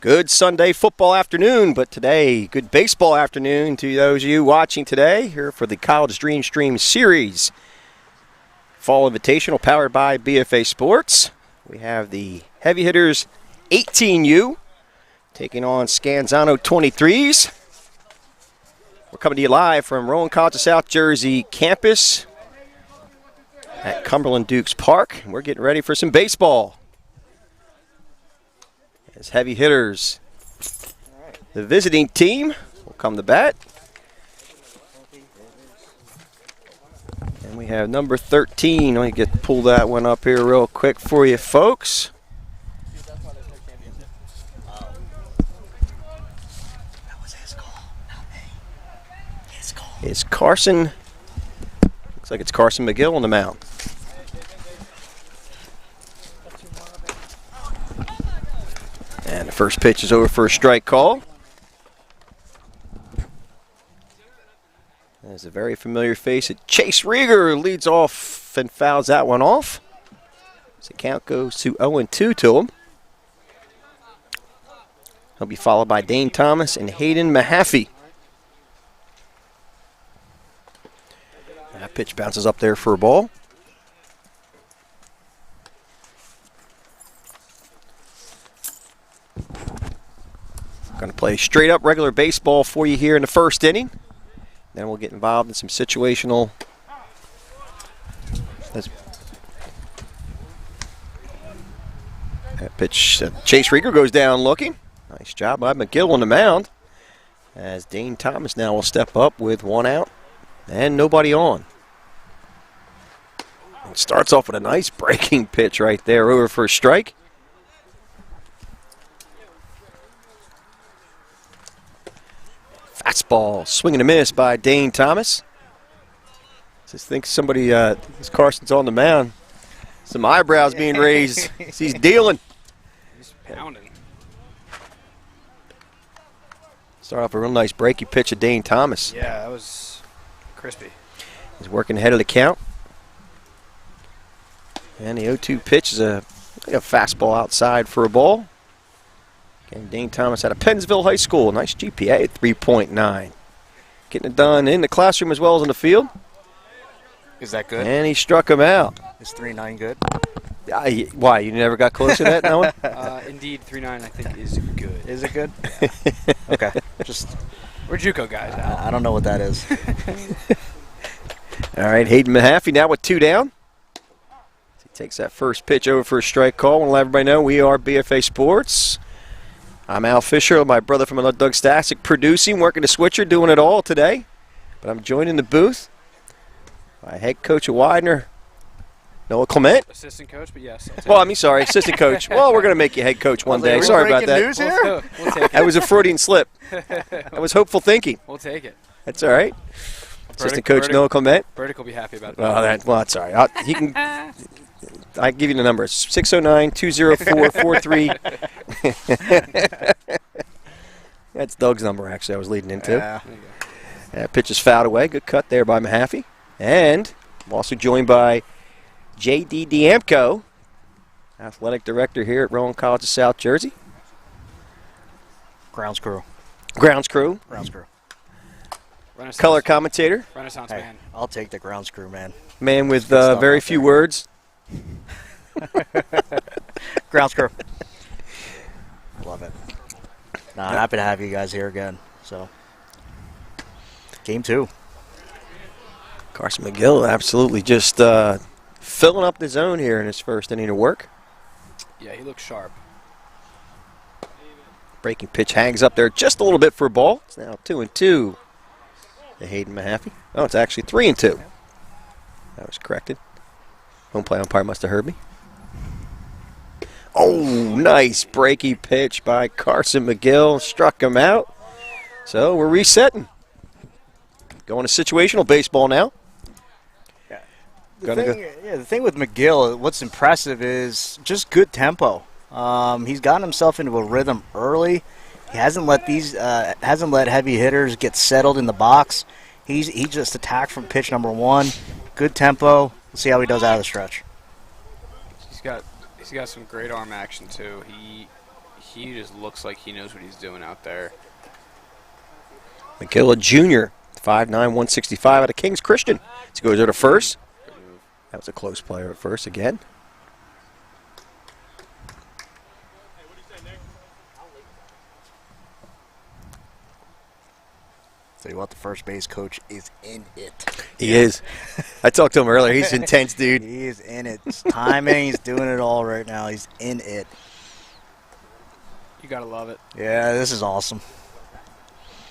Good Sunday football afternoon, but today, good baseball afternoon to those of you watching today here for the College DreamStream Series. Fall Invitational powered by BFA Sports. We have the heavy hitters 18U taking on Scanzano 23s. We're coming to you live from Rowan College of South Jersey campus at Cumberland Dukes Park. And we're getting ready for some baseball. As heavy hitters, the visiting team will come to bat. And we have number 13. Let me pull that one up here real quick for you folks. That was his call, not me. His call. It's Carson. Looks like it's Carson McGill on the mound. And the first pitch is over for a strike call. There's a very familiar face. Chase Rieger leads off and fouls that one off. So the count goes to 0-2 to him. He'll be followed by Dane Thomas and Hayden Mahaffey. That pitch bounces up there for a ball. Going to play straight up regular baseball for you here in the first inning. Then we'll get involved in some situational. That pitch, Chase Rieger goes down looking. Nice job by McGill on the mound. As Dane Thomas now will step up with one out and nobody on. It starts off with a nice breaking pitch right there over for a strike. Fastball, swing and a miss by Dane Thomas. Just think somebody, this Carson's on the mound. Some eyebrows being raised. He's dealing. He's pounding. Start off a real nice breaky pitch of Dane Thomas. Yeah, that was crispy. He's working ahead of the count. And the 0-2 pitch is a fastball outside for a ball. And Dane Thomas out of Pennsville High School. Nice GPA at 3.9. Getting it done in the classroom as well as in the field. Is that good? And he struck him out. Is 3.9 good? Why? You never got close to that, Noah? Indeed, 3.9 I think is good. Is it good? Okay. Just We're JUCO guys now. I don't know what that is. All right, Hayden Mahaffey now with 2 down. He takes that first pitch over for a strike call. I want to let everybody know we are BFA Sports. I'm Al Fisher, my brother from another Doug Stasic, producing, working the switcher, doing it all today. But I'm joined in the booth by head coach of Widener, Noah Clement. Assistant coach, but yes. Sorry, assistant coach. Well, we're going to make you head coach one day. Sorry about that. News here? We'll take it. That was a Freudian slip. That was hopeful thinking. We'll take it. That's all right. Assistant coach Noah Clement. Burdick will be happy about that. That's all right. He can. I give you the numbers: 609-204-43. That's Doug's number, actually, I was leading into. Yeah. That pitch is fouled away. Good cut there by Mahaffey. And I'm also joined by J.D. Diamco, athletic director here at Rowan College of South Jersey. Grounds crew. Grounds crew. Color commentator. Renaissance Hey, man. I'll take the grounds crew, man. Man with very few words. Grounds crew. Love it. I'm happy to have you guys here again. So, game 2. Carson McGill absolutely just filling up the zone here in his first inning of work. Yeah, he looks sharp. Breaking pitch hangs up there just a little bit for a ball. It's now 2-2 to Hayden Mahaffey. Oh, it's actually 3-2. That was corrected. Home plate umpire must have heard me. Oh, nice breaky pitch by Carson McGill. Struck him out. So we're resetting. Going to situational baseball now. The thing with McGill, what's impressive is just good tempo. He's gotten himself into a rhythm early. He hasn't let heavy hitters get settled in the box. He just attacked from pitch number 1. Good tempo. We'll see how he does out of the stretch. He's got some great arm action too. he just looks like he knows what he's doing out there. McGill, a junior, 5'9", 165 out of King's Christian. He goes over to first. That was a close player at first again. Tell you what, the first base coach is in it. He is. I talked to him earlier. He's intense, dude. He is in it. It's timing. He's doing it all right now. He's in it. You gotta love it. Yeah, this is awesome.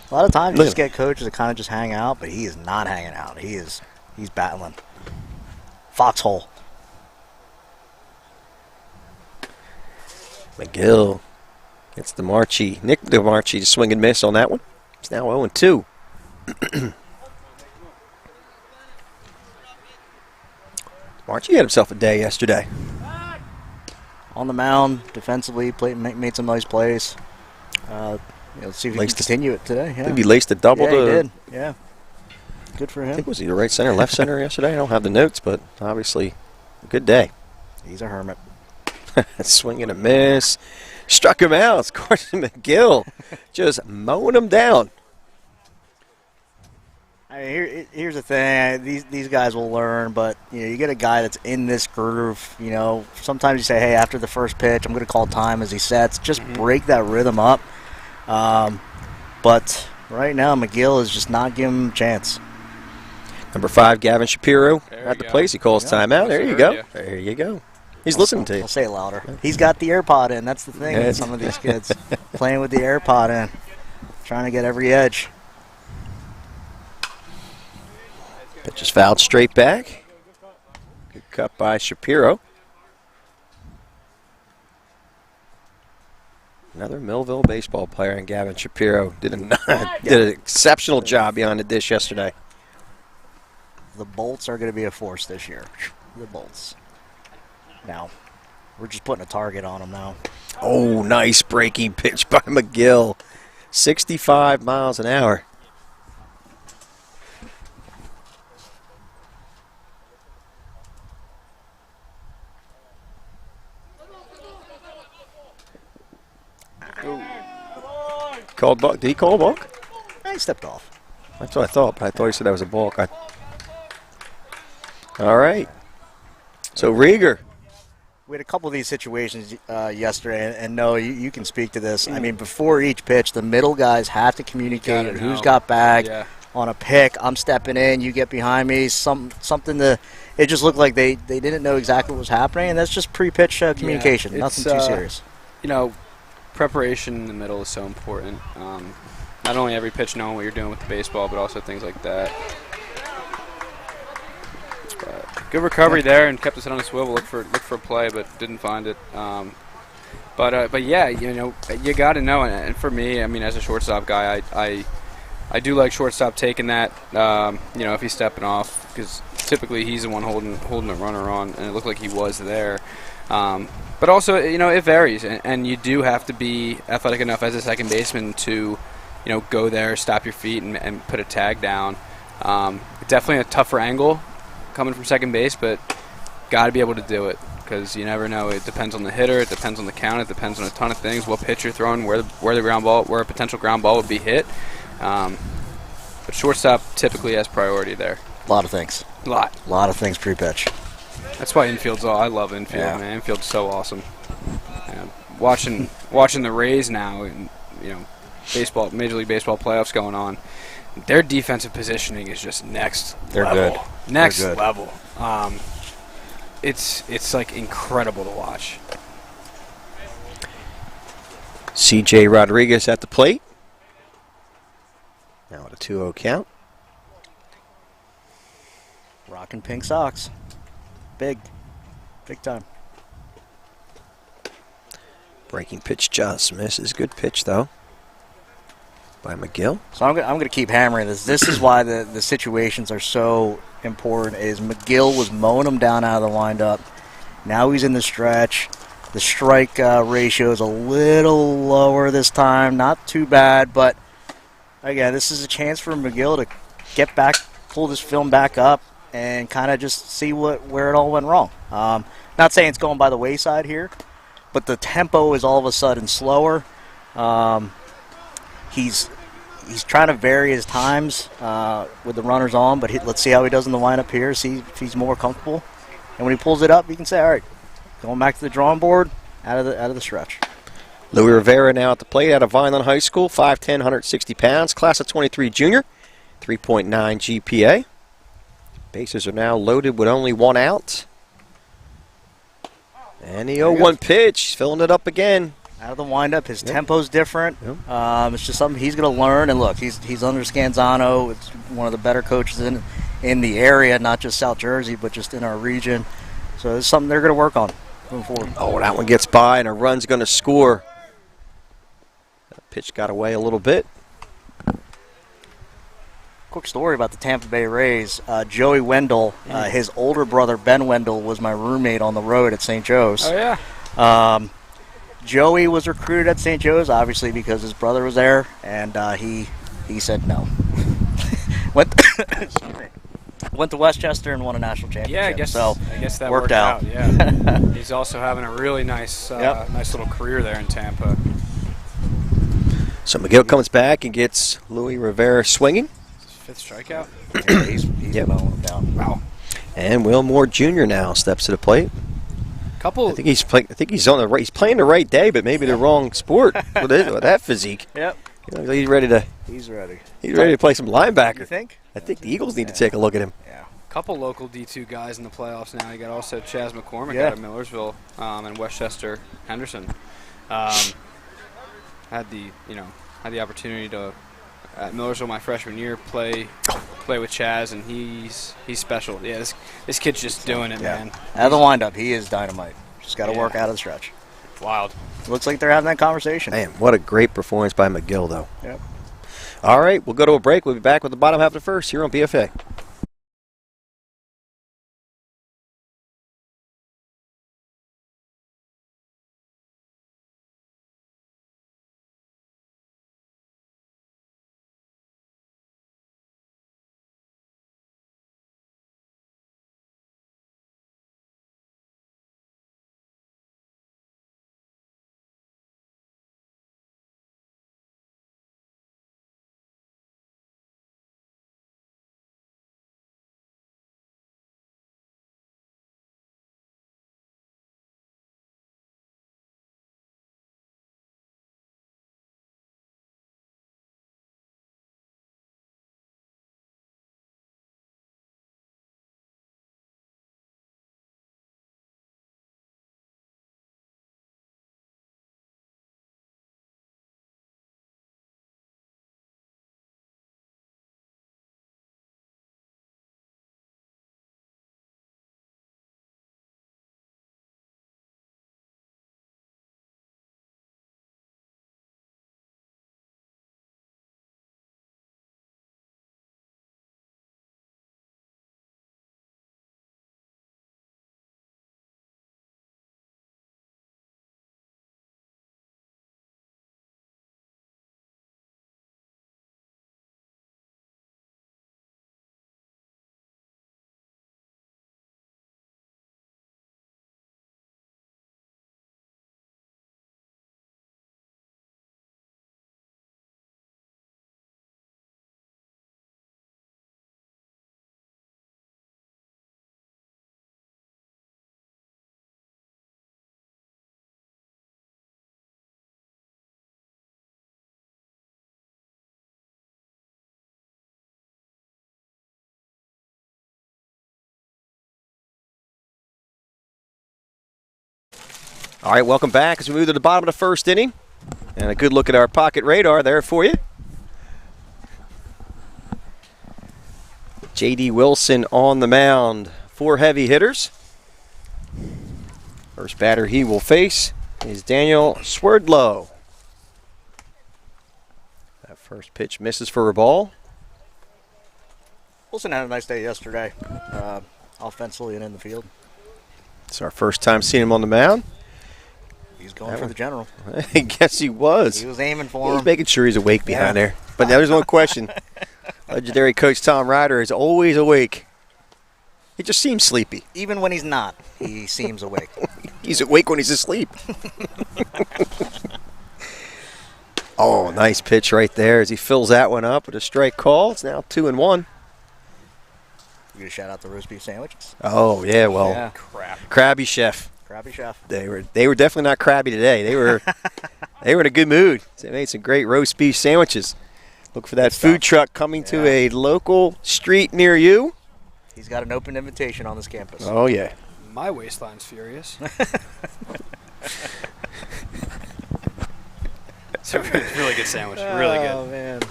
A lot of times you just get coaches that kind of just hang out, but he is not hanging out. He's battling. Foxhole. McGill gets Demarci. Nick Demarci to swing and miss on that one. He's now 0-2. Demarci had himself a day yesterday. On the mound, defensively, made some nice plays. Let's see if he can continue it today. Yeah. I think he laced a double. Yeah, he did. Yeah. Good for him. I think it was either right center, left center yesterday. I don't have the notes, but obviously a good day. He's a hermit. Swing and a miss. Struck him out. It's Carson McGill just mowing him down. I mean, here's the thing. These guys will learn, but you get a guy that's in this groove. Sometimes you say, hey, after the first pitch, I'm going to call time as he sets. Just break that rhythm up. But right now, McGill is just not giving him a chance. Number 5, Gavin Shapiro at the go. place. He calls timeout. There you go. There you go. He's listening to you. I'll say it louder. He's got the AirPod in. That's the thing with some of these kids. Playing with the AirPod in. Trying to get every edge. Pitch is fouled straight back. Good cut by Shapiro. Another Millville baseball player, and Gavin Shapiro did an exceptional job beyond the dish yesterday. The Bolts are going to be a force this year. The Bolts. Now, we're just putting a target on them now. Oh, nice breaking pitch by McGill. 65 miles an hour. Called balk. Did he call a balk? He stepped off. That's what I thought, but I thought he said that was a balk. All right. So Rieger. We had a couple of these situations yesterday, and no, you can speak to this. I mean, before each pitch, the middle guys have to communicate who's got bag. Yeah. On a pick, I'm stepping in, you get behind me, something to. It just looked like they didn't know exactly what was happening, and that's just pre-pitch communication. Yeah, nothing too serious. Preparation in the middle is so important. Not only every pitch knowing what you're doing with the baseball, but also things like that. Good recovery there, and kept us on a swivel. Looked for a play, but didn't find it. But yeah, you got to know. And for me, I mean, as a shortstop guy, I do like shortstop taking that. If he's stepping off, because typically he's the one holding a runner on, and it looked like he was there. But also, it varies, and you do have to be athletic enough as a second baseman to, go there, stop your feet, and put a tag down. Definitely a tougher angle coming from second base, but got to be able to do it, because you never know. It depends on the hitter, it depends on the count, it depends on a ton of things. What pitch you're throwing, where a potential ground ball would be hit. But shortstop typically has priority there. A lot of things. A lot of things pre-pitch. That's why infield's all. I love infield, man. Infield's so awesome. Watching the Rays now, and baseball, Major League Baseball playoffs going on. Their defensive positioning is just next level. Good. Next level. It's like incredible to watch. C.J. Rodriguez at the plate. Now at a 2-0 count. Rocking pink socks. Big time. Breaking pitch just misses. Good pitch, though, by McGill. So I'm going to keep hammering this. This is why the situations are so important. Is McGill was mowing him down out of the windup. Now he's in the stretch. The strike ratio is a little lower this time. Not too bad, but again, this is a chance for McGill to get back, pull this film back up, and kind of just see where it all went wrong. Not saying it's going by the wayside here, but the tempo is all of a sudden slower. He's trying to vary his times with the runners on, but let's see how he does in the lineup here, see if he's more comfortable. And when he pulls it up, you can say, all right, going back to the drawing board, out of the stretch. Louis Rivera now at the plate out of Vineland High School, 5'10", 160 pounds, class of 23 junior, 3.9 GPA. Bases are now loaded with only one out. And the 0-1 pitch, filling it up again. Out of the windup, his tempo's different. Yep. It's just something he's going to learn. And look, he's under Scanzano. It's one of the better coaches in the area, not just South Jersey, but just in our region. So it's something they're going to work on moving forward. Oh, that one gets by, and a run's going to score. That pitch got away a little bit. Quick story about the Tampa Bay Rays. Joey Wendell, his older brother Ben Wendell, was my roommate on the road at St. Joe's. Oh, yeah. Joey was recruited at St. Joe's, obviously, because his brother was there, and he said no. Went to Westchester and won a national championship. Yeah, I guess that worked out. Yeah. He's also having a really nice little career there in Tampa. So McGill comes back and gets Louis Rivera swinging. Fifth strikeout. Yeah, he's mowing him down. Wow. And Will Moore Jr. now steps to the plate. I think he's on the right. He's playing the right day, but maybe the wrong sport with that physique. Yep. You know, he's ready to play some linebacker. You think? I think the Eagles need to take a look at him. Yeah. Couple local D2 guys in the playoffs now. You got also Chaz McCormick out of Millersville and Westchester Henderson. Had the opportunity to at Millersville my freshman year play with Chaz, and he's special. Yeah, this kid's just doing it, man. Out of the windup, he is dynamite. Just got to work out of the stretch. Wild. Looks like they're having that conversation. Man, what a great performance by McGill, though. Yep. All right, we'll go to a break. We'll be back with the bottom half of the first here on BFA. All right, welcome back as we move to the bottom of the first inning. And a good look at our pocket radar there for you. J.D. Wilson on the mound. 4 heavy hitters. First batter he will face is Daniel Swerdlow. That first pitch misses for a ball. Wilson had a nice day yesterday, offensively and in the field. It's our first time seeing him on the mound. He's going for the general. I guess he was. He was aiming for him. He's making sure he's awake behind there. But now there's one question. Legendary coach Tom Ryder is always awake. He just seems sleepy. Even when he's not, he seems awake. He's awake when he's asleep. Oh, nice pitch right there as he fills that one up with a strike call. It's now 2-1. You gonna shout out the roast beef sandwiches? Oh, yeah, well, Yeah. Krabby Chef. Krabby Chef. They were definitely not crabby today. They were in a good mood. They made some great roast beef sandwiches. Look for that food truck coming to a local street near you. He's got an open invitation on this campus. Oh, yeah. My waistline's furious. It's a really good sandwich. Really good. Oh, man.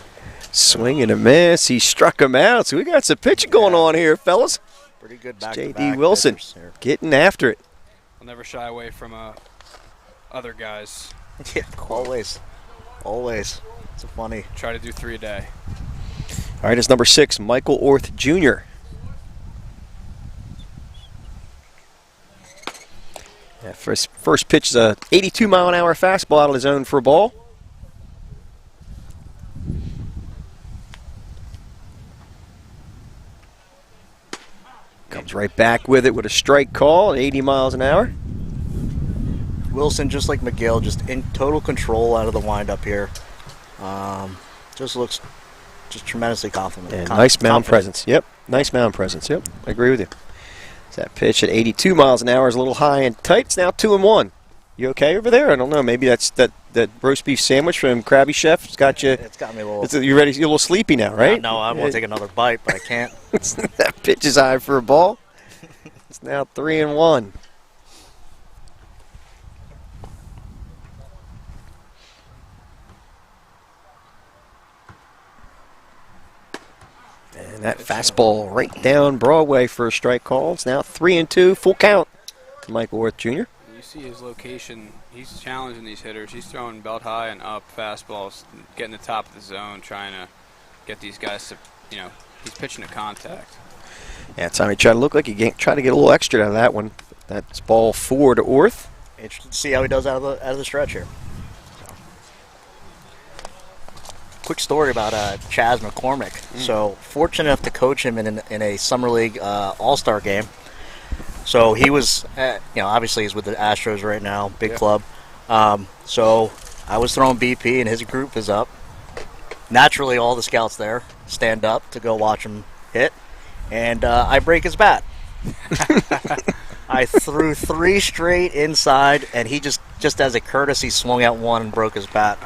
Swing and a miss. He struck him out. So we got some pitching going on here, fellas. Pretty good It's back-to-back J.D. Wilson pitchers here. getting after it. I'll never shy away from other guys. Yeah, always. Always. It's a funny. Try to do 3 a day. All right, it's number 6, Michael Orth Jr. Yeah, first pitch is a 82-mile-an-hour fastball out of the zone for a ball. Comes right back with it with a strike call at 80 miles an hour. Wilson, just like McGill, just in total control out of the windup here. Just looks just tremendously confident. And nice mound presence. Yep, nice mound presence. Yep, I agree with you. That pitch at 82 miles an hour is a little high and tight. It's now 2-1. You okay over there? I don't know. Maybe that's that roast beef sandwich from Krabby Chef. It's got you. It's got me a little. You ready? You're a little sleepy now, right? No, I want to take another bite, but I can't. That pitch is high for a ball. It's now 3-1. And that fastball right down Broadway for a strike call. It's now 3-2, full count to Michael Orth Jr. You see his location. He's challenging these hitters. He's throwing belt high and up fastballs, getting the top of the zone, trying to get these guys to, he's pitching to contact. Yeah, Tommy tried to look like he tried to get a little extra out of that one. That's ball 4 to Orth. Interested to see how he does out of the stretch here. Quick story about Chaz McCormick. So fortunate enough to coach him in a summer league all-star game. So he was, obviously he's with the Astros right now, big club. So I was throwing BP and his group is up. Naturally, all the scouts there stand up to go watch him hit, and I break his bat. I threw 3 straight inside, and he just as a courtesy swung out one and broke his bat.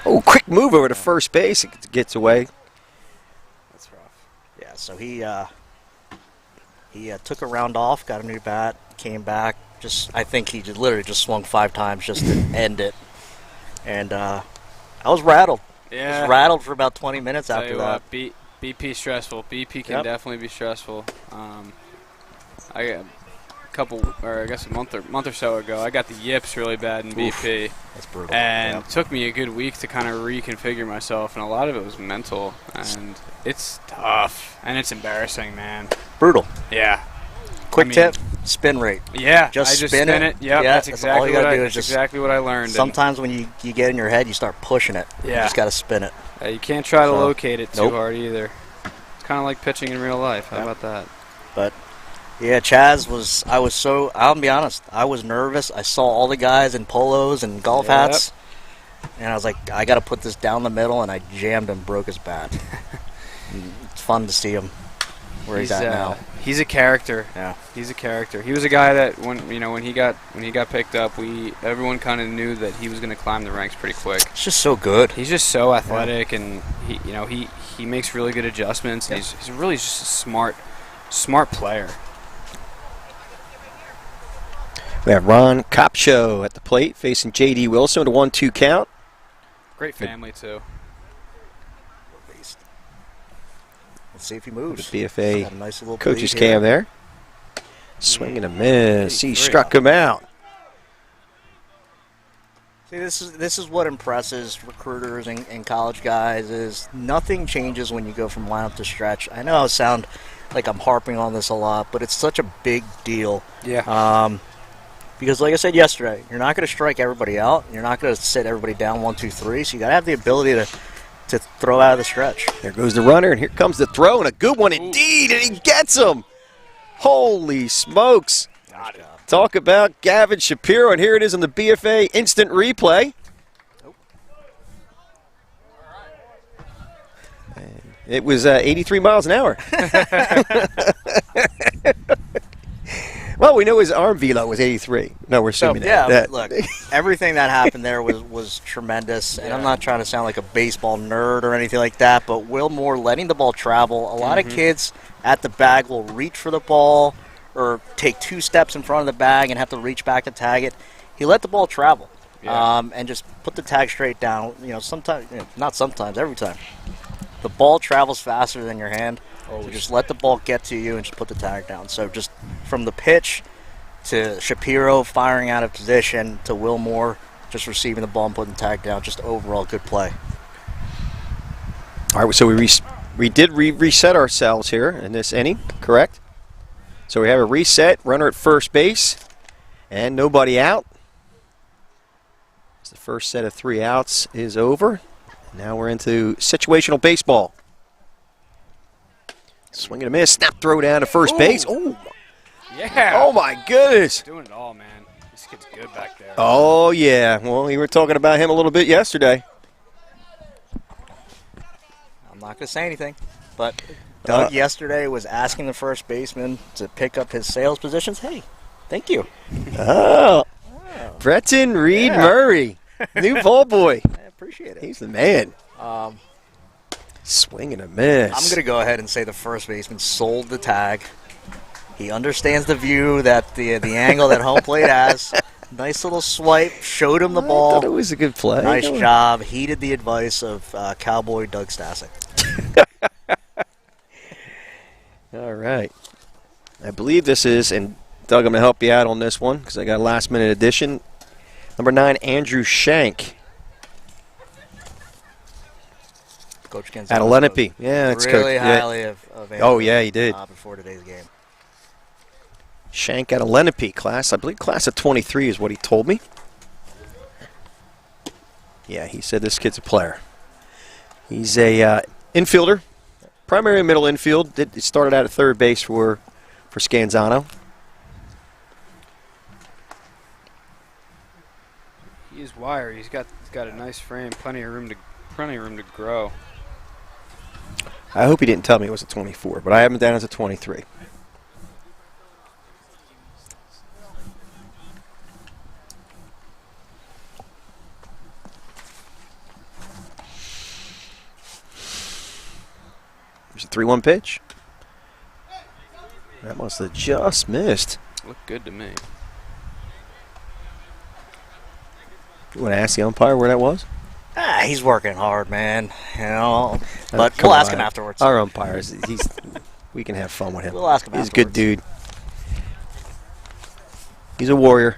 Oh, quick move over to first base. It gets away. That's rough. Yeah, so he took a round off, got a new bat, came back. I think he literally just swung 5 times just to end it. And I was rattled. Yeah. Was rattled for about 20 minutes Tell after you that. what, BP stressful. BP can definitely be stressful. I got a month or so ago, I got the yips really bad in BP. That's brutal. And it took me a good week to kind of reconfigure myself, and a lot of it was mental. And it's tough, and it's embarrassing, man. Brutal. Yeah. Quick tip, spin rate. Yeah, just I just spin it. Yep, Yeah, that's that's all you gotta do is that's exactly what I learned. Sometimes when you get in your head, you start pushing it. Yeah. You just got to spin it. You can't try to locate it too Nope. hard either. It's kind of like pitching in real life. How about that? But yeah, Chaz was. I'll be honest. I was nervous. I saw all the guys in polos and golf hats, and I was like, I got to put this down the middle, and I jammed him, broke his bat. It's fun to see him where he's at now. He's a character. Yeah, he's a character. He was a guy that when he got picked up, everyone kind of knew that he was going to climb the ranks pretty quick. It's just so good. He's just so athletic, and he makes really good adjustments. And he's really just a smart player. We have Ron Kopcho at the plate facing J.D. Wilson with a 1-2 count. Great family too. Let's see if he moves. The BFA Got a nice little coach's bleed here. cam there. Swing and a miss. He struck him out. See, this is what impresses recruiters and college guys is nothing changes when you go from lineup to stretch. I know I sound like I'm harping on this a lot, but it's such a big deal. Yeah. Because like I said yesterday, you're not going to strike everybody out. You're not going to sit everybody down 1, 2, 3. So you got to have the ability to throw out of the stretch. There goes the runner, and here comes the throw, and a good one indeed, and he gets him. Holy smokes. Got it. talk about Gavin Shapiro, and here it is on the BFA instant replay. And it was 83 miles an hour. Well, we know his arm velo was 83. No, we're assuming that. Yeah, look, everything that happened there was tremendous. And I'm not trying to sound like a baseball nerd or anything like that, but Wilmore letting the ball travel. A lot of kids at the bag will reach for the ball or take 2 steps in front of the bag and have to reach back to tag it. He let the ball travel and just put the tag straight down. Sometimes, not sometimes, every time. The ball travels faster than your hand. So just let the ball get to you and just put the tag down. So just from the pitch to Shapiro firing out of position to Wilmore just receiving the ball and putting the tag down, just overall good play. All right, so we did reset ourselves here in this inning, correct? So we have a reset, runner at first base, and nobody out. The first set of 3 outs is over. Now we're into situational baseball. Swing and a miss, snap throw down to first base. Oh, Yeah. oh my goodness. Doing it all, man. This kid's good back there. Oh yeah. Well, we were talking about him a little bit yesterday. I'm not going to say anything, but Doug yesterday was asking the first baseman to pick up his sales positions. Hey, thank you. Oh, Breton Reed Murray, new ball boy. I appreciate it. He's the man. Swing and a miss. I'm going to go ahead and say the first baseman sold the tag. He understands the view that the angle that home plate has. Nice little swipe, showed him the I ball. thought it was a good play. Nice job. Heeded the advice of Cowboy Doug Stasic. All right. I believe this is, and Doug, I'm going to help you out on this one because I got a last-minute addition. Number 9, Andrew Shank. Coach Scanzano At Lenape. Yeah, that's really Coach. highly of Andrew, Oh, yeah, he did. before today's game. Shank at Lenape class. I believe class of 23 is what he told me. Yeah, he said this kid's a player. He's a infielder, primary and middle infield. Started out at third base for Scanzano. He is wired. He's got a nice frame, plenty of room to grow. I hope he didn't tell me it was a 24, but I have him down as a 23. There's a 3-1 pitch. That must have just missed. Looked good to me. You want to ask the umpire where that was? He's working hard, man. But we'll ask him afterwards. Our umpire, we can have fun with him. We'll ask him He's afterwards. a good dude. He's a warrior.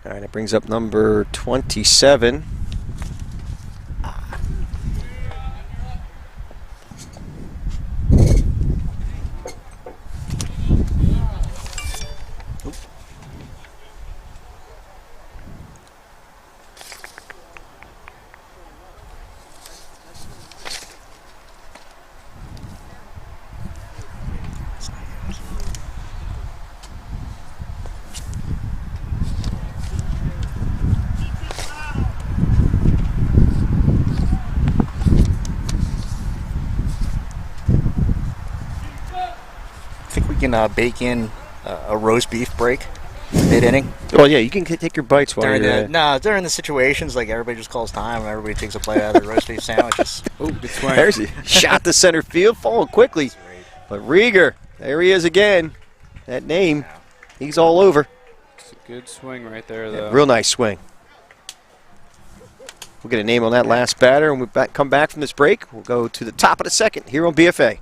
All right, it brings up number 27. Bake in a roast beef break mid-inning. Well, yeah, you can take your bites while you're during the situations, like everybody just calls time and everybody takes a bite out of their roast beef sandwiches. Oh, good swing. There's a shot to center field, falling quickly. But Rieger, there he is again. That name, he's all over. It's a good swing right there, though. Real nice swing. We'll get a name on that last batter, and we come back from this break. We'll go to the top of the second here on BFA.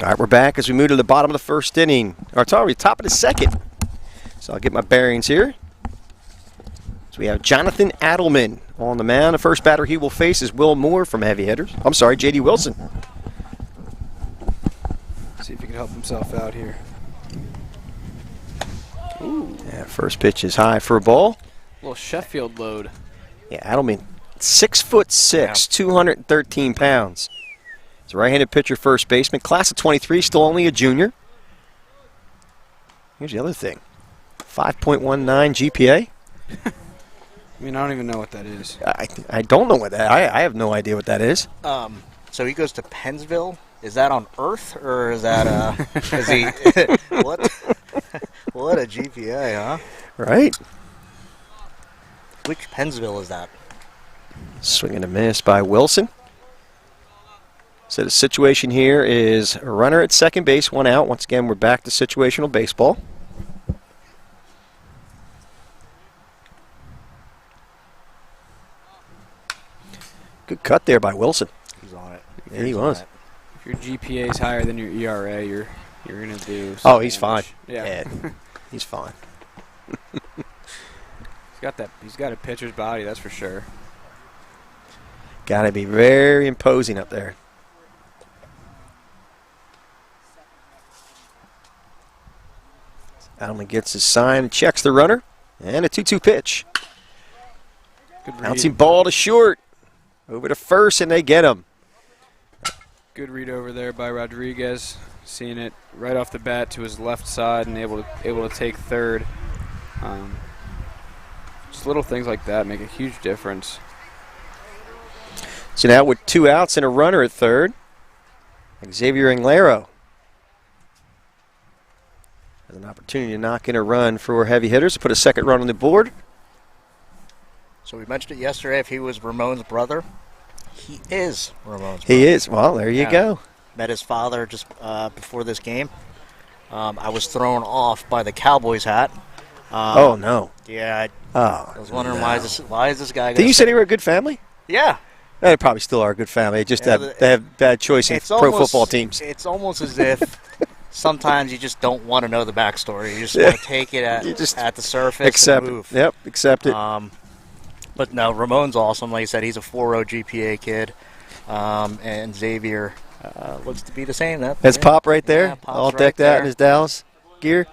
All right, we're back as we move to the bottom of the first inning. Or sorry, top of the second. So I'll get my bearings here. So we have Jonathan Adelman on the mound. The first batter he will face is Will Moore from Heavy Hitters. I'm sorry, J.D. Wilson. See if he can help himself out here. Ooh. Yeah, first pitch is high for a ball. A little Sheffield load. Yeah, Adelman, 6'6", 213 pounds. He's a right-handed pitcher, first baseman, class of 23, still only a junior. Here's the other thing, 5.19 GPA. I mean, I don't even know what that is. I don't know what that. I have no idea what that is. So he goes to Pennsville. Is that on Earth or is that is he what? What a GPA, huh? Right. Which Pennsville is that? Swing and a miss by Wilson. So the situation here is a runner at second base, one out. Once again, we're back to situational baseball. Good cut there by Wilson. He's on it. Yeah, he was. If your GPA is higher than your ERA, you're gonna do. Oh, he's fine. Yeah, he's fine. He's got a pitcher's body, that's for sure. Got to be very imposing up there. Adelman gets his sign and checks the runner. And a 2-2 pitch. Bouncing ball to short. Over to first, and they get him. Good read over there by Rodriguez. Seeing it right off the bat to his left side and able to take third. Just little things like that make a huge difference. So now with 2 outs and a runner at third, Xavier Anglero has an opportunity to knock in a run for Heavy Hitters to put a second run on the board. So we mentioned it yesterday. If he was Ramon's brother, he is Ramon's brother. He is. Well, there you go. Met his father just before this game. I was thrown off by the Cowboys hat. Oh no! Yeah, I was wondering why is this guy? Did you say they were a good family? Yeah. They probably still are a good family. They have bad choice in pro football teams. It's almost as if sometimes you just don't want to know the backstory. You just want to take it at the surface accept and move. It. Yep, accept it. But no, Ramon's awesome. Like you said, he's a 4.0 GPA kid. And Xavier looks to be the same. That's Pop right there, all decked out in his Dallas gear.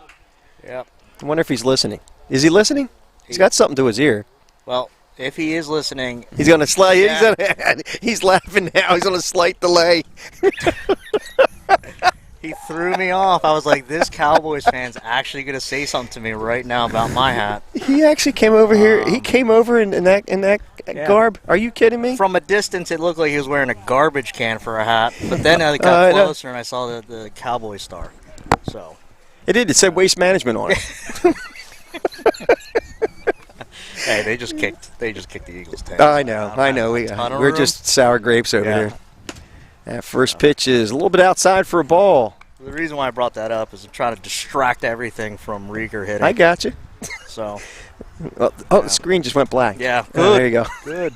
Yep. I wonder if he's listening. Is he listening? He's got something to his ear. Well, if he is listening, he's going to slide. Yeah. He's laughing now. He's on a slight delay. He threw me off. I was like, this Cowboys fan's actually going to say something to me right now about my hat. He actually came over here. He came over in that garb. Are you kidding me? From a distance, it looked like he was wearing a garbage can for a hat. But then I got closer and I saw the Cowboy star. So it did. It said Waste Management on it. Hey, they just kicked the Eagles' tail. I know. We're just sour grapes over here. That first pitch is a little bit outside for a ball. The reason why I brought that up is I'm trying to distract everything from Rieger hitting. I got you. So. The screen just went black. Yeah. Good. There you go. Good.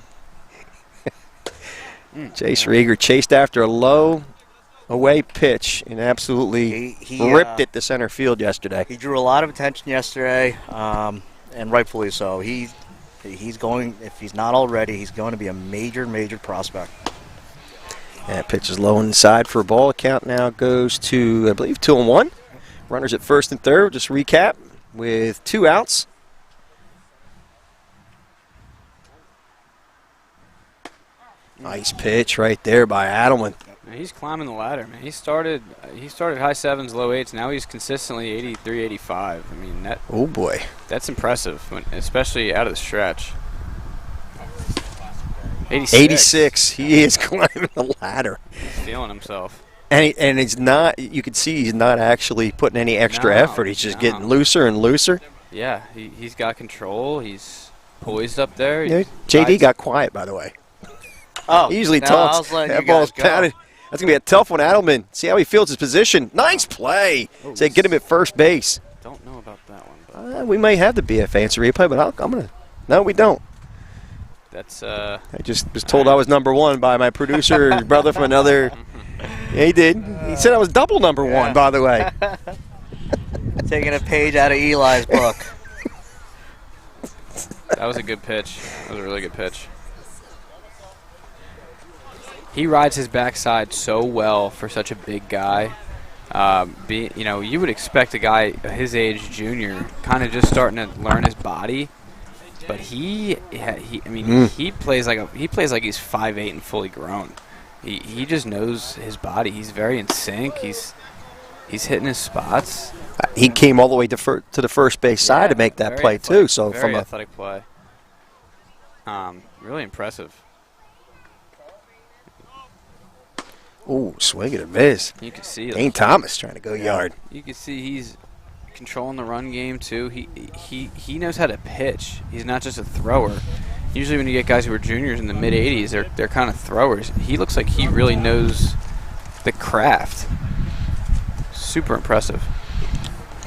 Chase Rieger chased after a low away pitch and absolutely ripped it to center field yesterday. He drew a lot of attention yesterday, and rightfully so. He's going, if he's not already, he's going to be a major, major prospect. That pitch is low inside for a ball. The count now goes to, I believe, 2-1. Runners at first and third. Just recap with 2 outs. Nice pitch right there by Adelman. He's climbing the ladder, man. He started high 7s, low 8s. Now he's consistently 83, 85. I mean, oh boy, that's impressive, especially out of the stretch. 86. He is climbing the ladder. He's feeling himself. And he's not. You can see he's not actually putting any extra effort. He's just getting looser and looser. Yeah, he's got control. He's poised up there. Yeah, JD got quiet, by the way. Oh, he usually talks. That ball's pounded. That's going to be a tough one, Adelman. See how he feels his position. Nice play. Say, get him at first base. Don't know about that one. We may have the BF answer replay, but I'm going to. No, we don't. That's. I just was told I was number 1 by my producer brother from another Yeah, he did. He said I was double number one, by the way. Taking a page out of Eli's book. That was a good pitch. That was a really good pitch. He rides his backside so well for such a big guy. You would expect a guy his age, junior, kind of just starting to learn his body, but he plays like he's 5'8" and fully grown. He just knows his body. He's very in sync. He's hitting his spots. He came all the way to the first base side to make that play too. So very athletic play. Really impressive. Ooh, swing and a miss. You can see Dane Thomas trying to go yard. You can see he's controlling the run game too. He knows how to pitch. He's not just a thrower. Usually when you get guys who are juniors in the mid 80s, they're kind of throwers. He looks like he really knows the craft. Super impressive.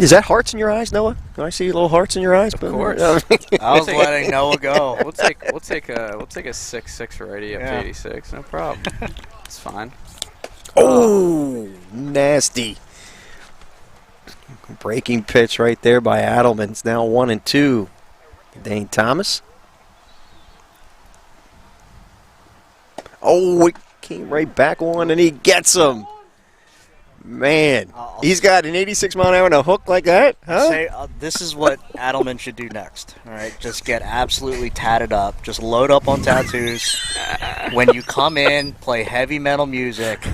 Is that hearts in your eyes, Noah? Can I see little hearts in your eyes? Of course. I was letting Noah go. We'll take a 6'6" righty up to 86. No problem. It's fine. Oh, nasty. Breaking pitch right there by Adelman. It's now 1-2. Dane Thomas. Oh, it came right back on, and he gets him. Man, he's got an 86 mile an hour and a hook like that? Huh? This is what Adelman should do next. All right, just get absolutely tatted up. Just load up on tattoos. When you come in, play heavy metal music,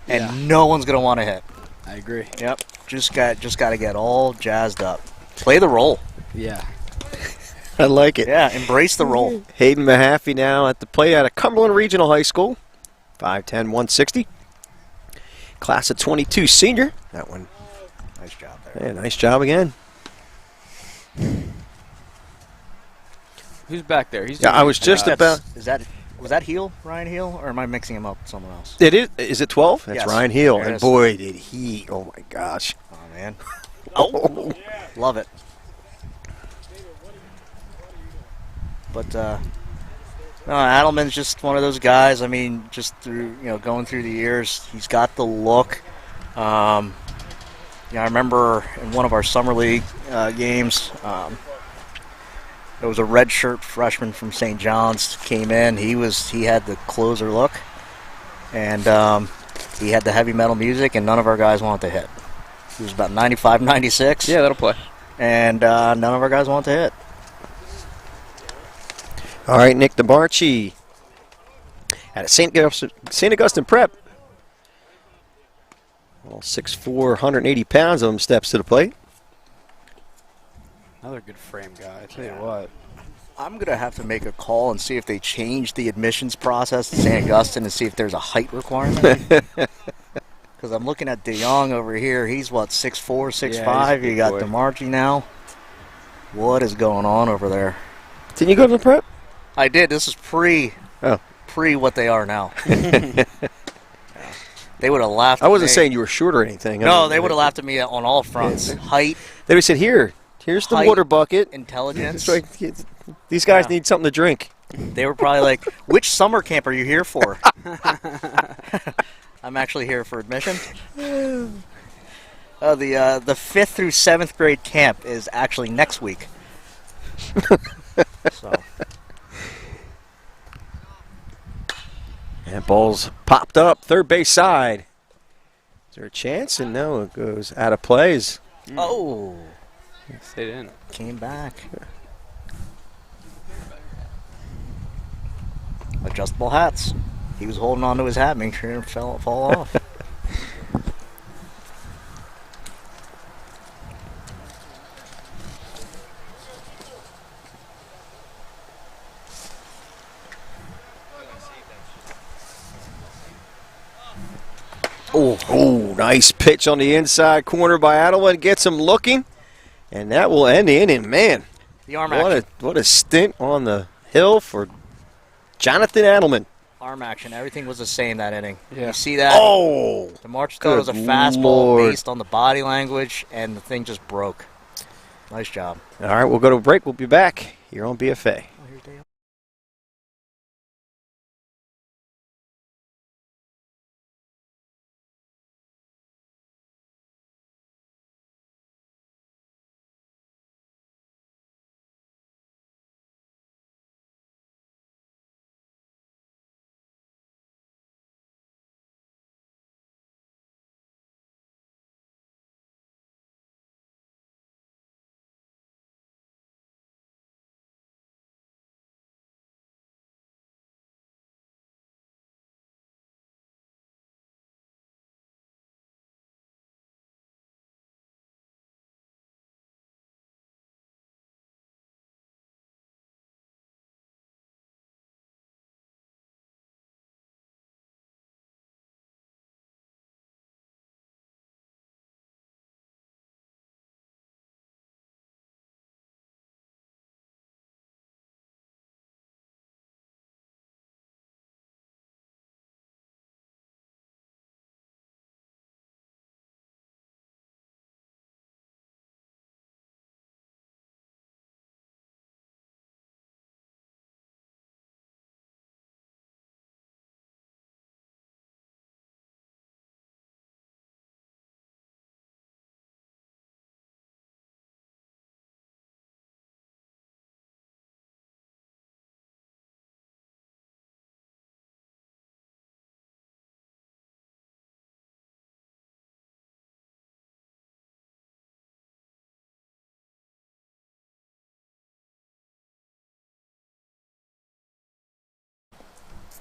and no one's gonna want to hit. I agree. Yep, just got to get all jazzed up. Play the role. Yeah. I like it. Yeah, embrace the role. Hayden Mahaffey now at the plate out of Cumberland Regional High School. 5'10", 160. Class of 22 senior. That one. Nice job there. Yeah, nice job again. Who's back there? I was just about. Was that Heel, Ryan Heel, or am I mixing him up with someone else? It is. Is it 12? That's yes. Ryan Heel, There and boy did he! Oh my gosh! Oh man! Oh, love it. But no, Adelman's just one of those guys. I mean, just through going through the years, he's got the look. I remember in one of our summer league games, there was a redshirt freshman from St. John's came in. He had the closer look, and he had the heavy metal music, and none of our guys wanted to hit. He was about 95, 96. Yeah, that'll play. And none of our guys wanted to hit. All right, Nick Demarci at St. Augustine Prep. Well, 6'4", 180 pounds of him steps to the plate. Another good frame guy. I tell you what. I'm going to have to make a call and see if they changed the admissions process at St. Augustine and see if there's a height requirement. Because I'm looking at DeYoung over here. He's, 6'4", 6'5". You got Demarci now. What is going on over there? Didn't you go to the prep? I did. This is pre what they are now. Yeah. They would have laughed at me. I wasn't saying you were short or anything. No, they would have laughed at me on all fronts. Height. They would have said, here's the water bucket. Intelligence. Right. These guys need something to drink. They were probably like, which summer camp are you here for? I'm actually here for admission. The 5th through 7th grade camp is actually next week. So. And ball's popped up, third base side. Is there a chance? And no, it goes out of plays. Oh. Stayed in. Came back. Adjustable hats. He was holding on to his hat, making sure it didn't fall off. Oh, nice pitch on the inside corner by Adelman. Gets him looking. And that will end the inning. Man, The arm action. What a stint on the hill for Jonathan Adelman. Arm action. Everything was the same that inning. Yeah. You see that? Oh! Demarci thought it was a fastball Lord. based on the body language, and the thing just broke. Nice job. All right, we'll go to a break. We'll be back here on BFA.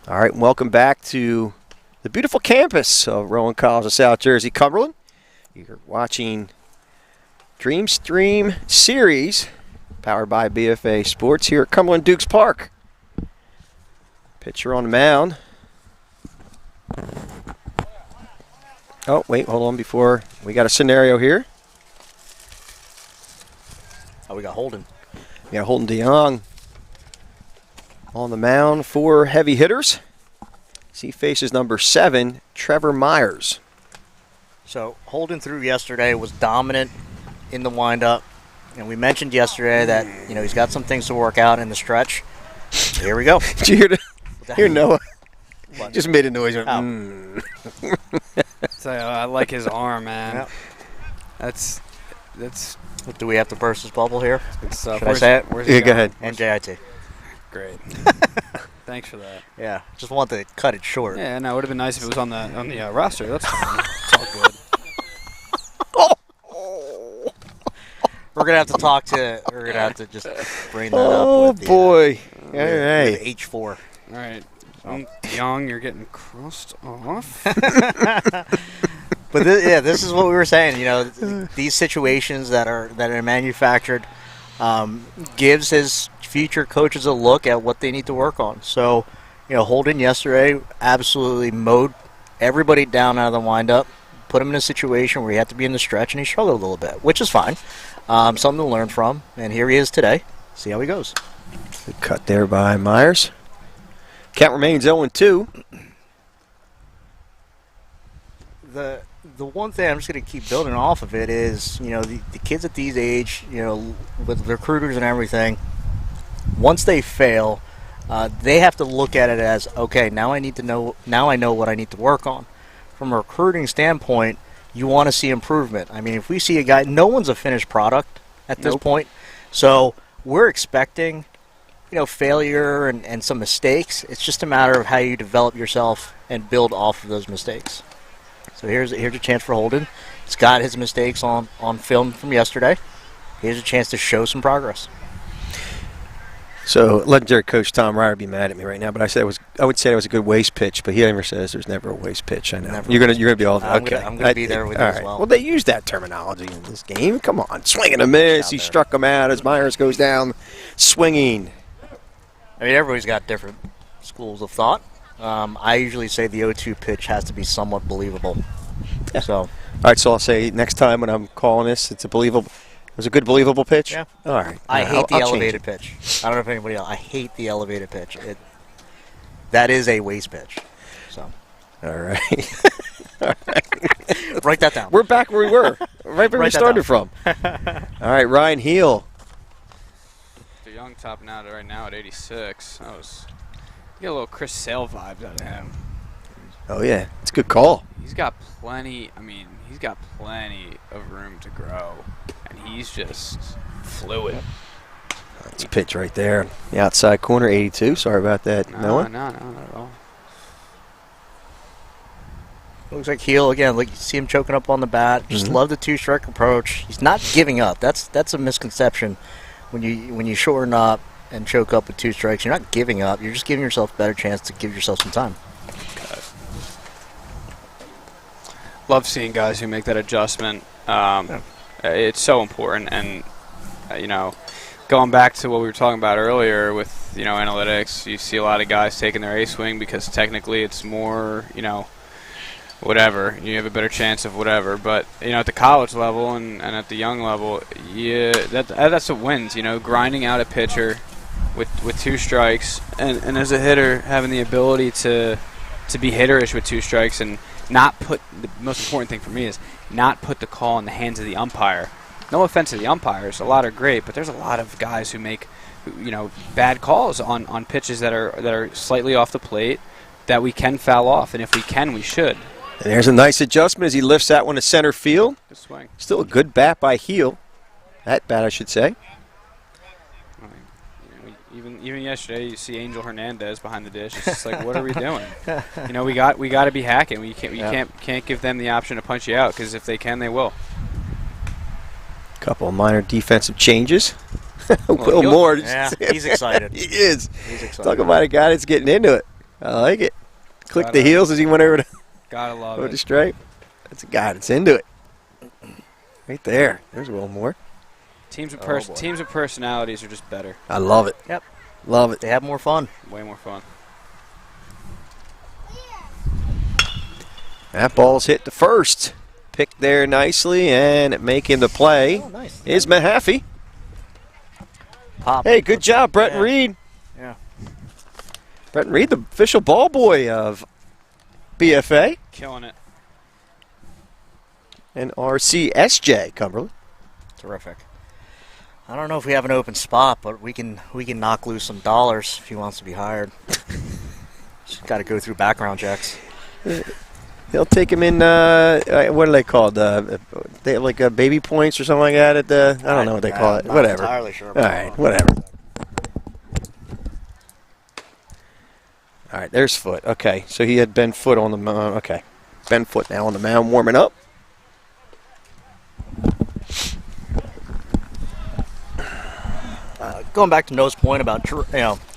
All right, welcome back to the beautiful campus of Rowan College of South Jersey, Cumberland. You're watching DreamStream series powered by BFA Sports here at Cumberland Dukes Park. Pitcher on the mound. Oh, wait, hold on before we got a scenario here. Oh, we got Holden. We got Holden DeYoung on the mound for heavy hitters. He faces number 7, Trevor Myers. So Holden threw yesterday, was dominant in the windup, and we mentioned yesterday that he's got some things to work out in the stretch. Here we go. Did you hear Noah? What? Just made a noise. So I like his arm, man. Yep. That's. Do we have to burst his bubble here? Should I Where's- say it? where's he Yeah, go going? ahead. NJIT. Great. Thanks for that. Yeah, just want to cut it short. Yeah, no, it would have been nice if it was on the roster. That's fine. It's all good. We're gonna have to talk to. We're gonna have to just bring that up. Oh, with the, boy. with Hey. H4. All right. Young, you're getting crossed off. But this is what we were saying. These situations that are manufactured gives his future coaches a look at what they need to work on. So, Holden yesterday absolutely mowed everybody down out of the windup, put him in a situation where he had to be in the stretch, and he struggled a little bit, which is fine. Something to learn from, and here he is today. See how he goes. Good cut there by Myers. Count remains 0-2. The one thing I'm just going to keep building off of it is, the kids at these age, with recruiters and everything, once they fail, they have to look at it as, okay, now I know what I need to work on. From a recruiting standpoint, you want to see improvement. I mean, if we see a guy, no one's a finished product at this point, so we're expecting, failure and some mistakes. It's just a matter of how you develop yourself and build off of those mistakes. So here's a chance for Holden. He's got his mistakes on film from yesterday. Here's a chance to show some progress. So legendary coach Tom Ryder would be mad at me right now, but I would say it was a good waste pitch, but he never says there's never a waste pitch. I know you're gonna be all I'm okay. gonna be there with you all as right. well. Well, they use that terminology in this game. Come on, swing and a miss. He struck him out as Myers goes down, swinging. I mean, everybody's got different schools of thought. I usually say the 0-2 pitch has to be somewhat believable. Yeah. So, all right, so I'll say next time when I'm calling this, it's a believable. It was a good believable pitch. Yeah. All right. I hate the I'll change elevated it. pitch. I don't know if anybody else. I hate the elevated pitch. That is a waste pitch. So, All right. write that down. We're back where we were, right where we Write that started down. from. All right, Ryan Heel. Young topping out right now at 86. You get a little Chris Sale vibes out of him. Oh yeah, it's a good call. He's got plenty of room to grow, and he's just fluid. It's a pitch right there. The outside corner, 82. Sorry about that, No, Noah. not at all. Looks like Heel again. Like you see him choking up on the bat. Just love the two-strike approach. He's not giving up. That's a misconception. When you shorten up and choke up with 2 strikes, you're not giving up. You're just giving yourself a better chance to give yourself some time. Love seeing guys who make that adjustment. It's so important, and going back to what we were talking about earlier with analytics, you see a lot of guys taking their A swing because technically it's more whatever, you have a better chance of whatever. But at the college level and at the young level, that's what wins. Grinding out a pitcher with 2 strikes, and as a hitter having the ability to be hitterish with 2 strikes and not put the most important thing for me is not put the call in the hands of the umpire. No offense to the umpires, a lot are great, but there's a lot of guys who make bad calls on pitches that are slightly off the plate that we can foul off, and if we can, we should. And there's a nice adjustment as he lifts that one to center field. Good swing. Still a good bat by Heel. That bat, I should say. Even yesterday, you see Angel Hernandez behind the dish. It's just like, what are we doing? We got to be hacking. We can't give them the option to punch you out, because if they can, they will. Couple of minor defensive changes. Well, Will Moore. Yeah, he's excited. He is. He's excited. Talk about a guy that's getting into it. I like it. Click Gotta- the heels as he went over to Gotta love the it. stripe. That's a guy that's into it. Right there. There's a little more. Teams with boy. teams with personalities are just better. I love it. Yep. Love it. They have more fun. Way more fun. That ball's hit to first. Picked there nicely, and making the play Oh, nice. is Mahaffey. Pop. Hey, good job, Bretton Yeah. Reed. Yeah. Bretton Reed, the official ball boy of BFA Killing it. and RCSJ Cumberland. Terrific. I don't know if we have an open spot, but we can knock loose some dollars if he wants to be hired. Just got to go through background checks. They'll take him in, what are they called? They have like baby points or something like that at the, I don't know what they call it. I'm not Whatever. entirely sure. All right, whatever. All right, there's Foot. Okay, so he had Ben Foot on the mound. Okay, Ben Foot now on the mound warming up. Going back to Noah's point about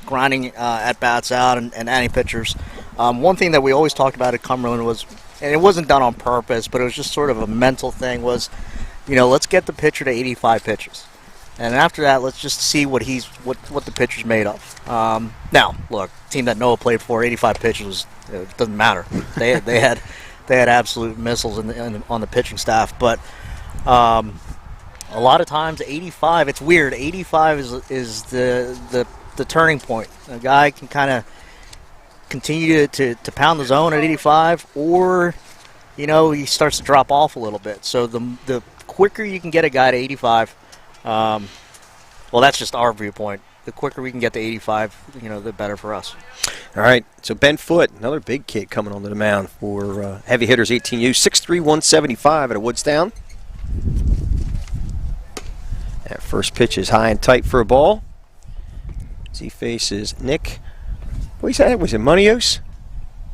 grinding at bats out and adding pitchers, one thing that we always talked about at Cumberland was, and it wasn't done on purpose, but it was just sort of a mental thing, was, let's get the pitcher to 85 pitches, and after that, let's just see what the pitcher's made of. Now, look, team that Noah played for, 85 pitches, it doesn't matter. They had absolute missiles on the pitching staff, but. A lot of times, 85. It's weird. 85 is the turning point. A guy can kind of continue to pound the zone at 85, or he starts to drop off a little bit. So the quicker you can get a guy to 85, well, that's just our viewpoint. The quicker we can get to 85, the better for us. All right, so Ben Foot, another big kid coming onto the mound for Heavy Hitters 18U, 6'3", 175 at a Woodstown. That first pitch is high and tight for a ball. As he faces Nick. What was that? Was it Munoz?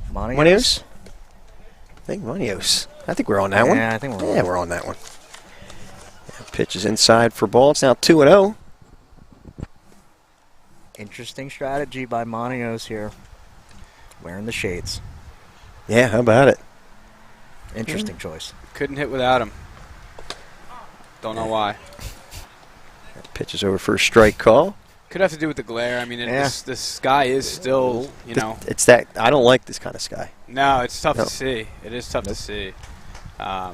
Munoz? I think Munoz. I think we're on that one. Yeah, I think we're on. Yeah, we're on that one. That pitch is inside for ball. It's now 2-0. Interesting strategy by Munoz here. Wearing the shades. Yeah, how about it? Interesting choice. Couldn't hit without him. Don't know why. That pitch is over for a strike call. Could have to do with the glare. I mean, this sky is still, It's that I don't like this kind of sky. No, it's tough No. to see. It is tough to see. A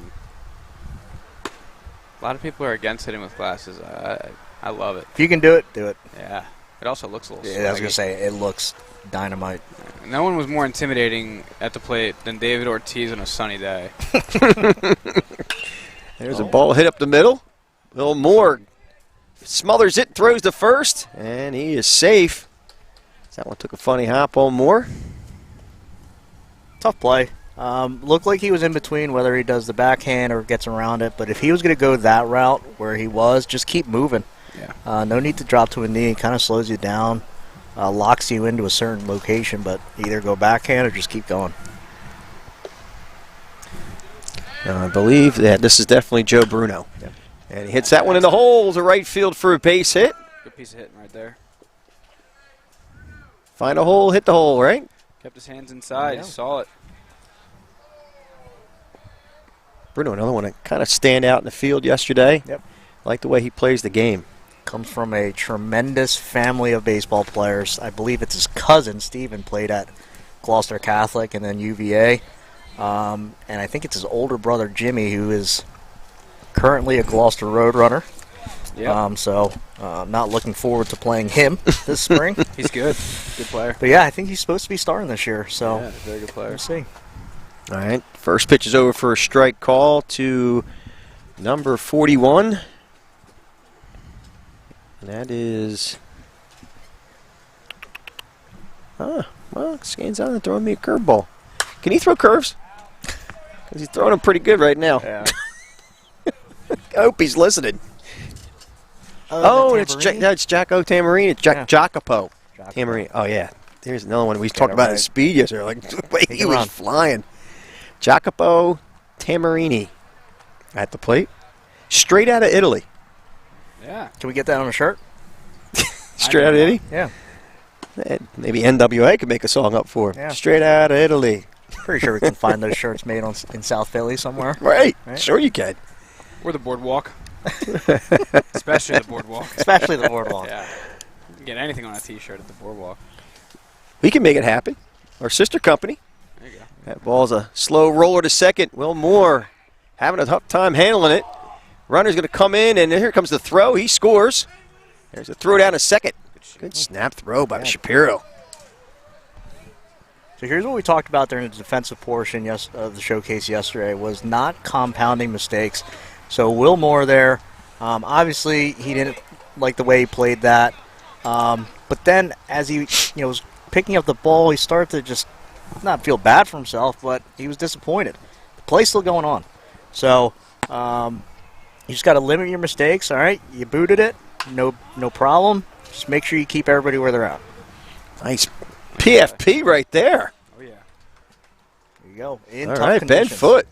lot of people are against hitting with glasses. I love it. If you can do it, do it. Yeah. It also looks a little Yeah, I was swaggy. going to say, it looks dynamite. No one was more intimidating at the plate than David Ortiz on a sunny day. There's a ball hit up the middle. A little more. Smothers it, throws to first, and he is safe. That one took a funny hop on Moore. Tough play. Looked like he was in between whether he does the backhand or gets around it. But if he was going to go that route where he was, just keep moving. Yeah. No need to drop to a knee. It kind of slows you down, locks you into a certain location. But either go backhand or just keep going. I believe that this is definitely Joe Bruno. Yep. And he hits that one in the hole to right field for a base hit. Good piece of hitting right there. Find a hole, hit the hole, right? Kept his hands inside. Yeah. He saw it. Bruno, another one that kind of stand out in the field yesterday. Yep. Like the way he plays the game. Comes from a tremendous family of baseball players. I believe it's his cousin, Steven, played at Gloucester Catholic and then UVA. And I think it's his older brother, Jimmy, who is currently a Gloucester Roadrunner. Yeah. Not looking forward to playing him this spring. He's good. Good player. But yeah, I think he's supposed to be starting this year. So Yeah, very good player. we'll see. All right. First pitch is over for a strike call to number 41. And that is... well, Scanzano throwing me a curveball. Can he throw curves? Because he's throwing them pretty good right now. Yeah. I hope he's listening. It's Jacko Tamarini. It's Jacopo Tamarini. Oh, yeah. There's another one. We talked about his speed yesterday. Like, the way he was flying. Jacopo Tamarini at the plate. Straight out of Italy. Yeah. Can we get that on a shirt? Straight out of Italy? Yeah. Maybe NWA could make a song up for him. Yeah. Straight out of Italy. Pretty sure we can find those shirts made in South Philly somewhere. Right. Sure you can. Or the boardwalk. Especially the boardwalk. Especially the boardwalk. Yeah. You can get anything on a T-shirt at the boardwalk. We can make it happen. Our sister company. There you go. That ball's a slow roller to second. Will Moore having a tough time handling it. Runner's going to come in, and here comes the throw. He scores. There's a throw down to second. Good snap throw by Shapiro. So here's what we talked about during the defensive portion of the showcase yesterday was not compounding mistakes. So Will Moore there, obviously he didn't like the way he played that. But then as he was picking up the ball, he started to just not feel bad for himself, but he was disappointed. The play's still going on. So you just got to limit your mistakes, all right? You booted it, no problem. Just make sure you keep everybody where they're at. Nice PFP right there. Oh, yeah. There you go. In All tough right, conditions. Ben Foot.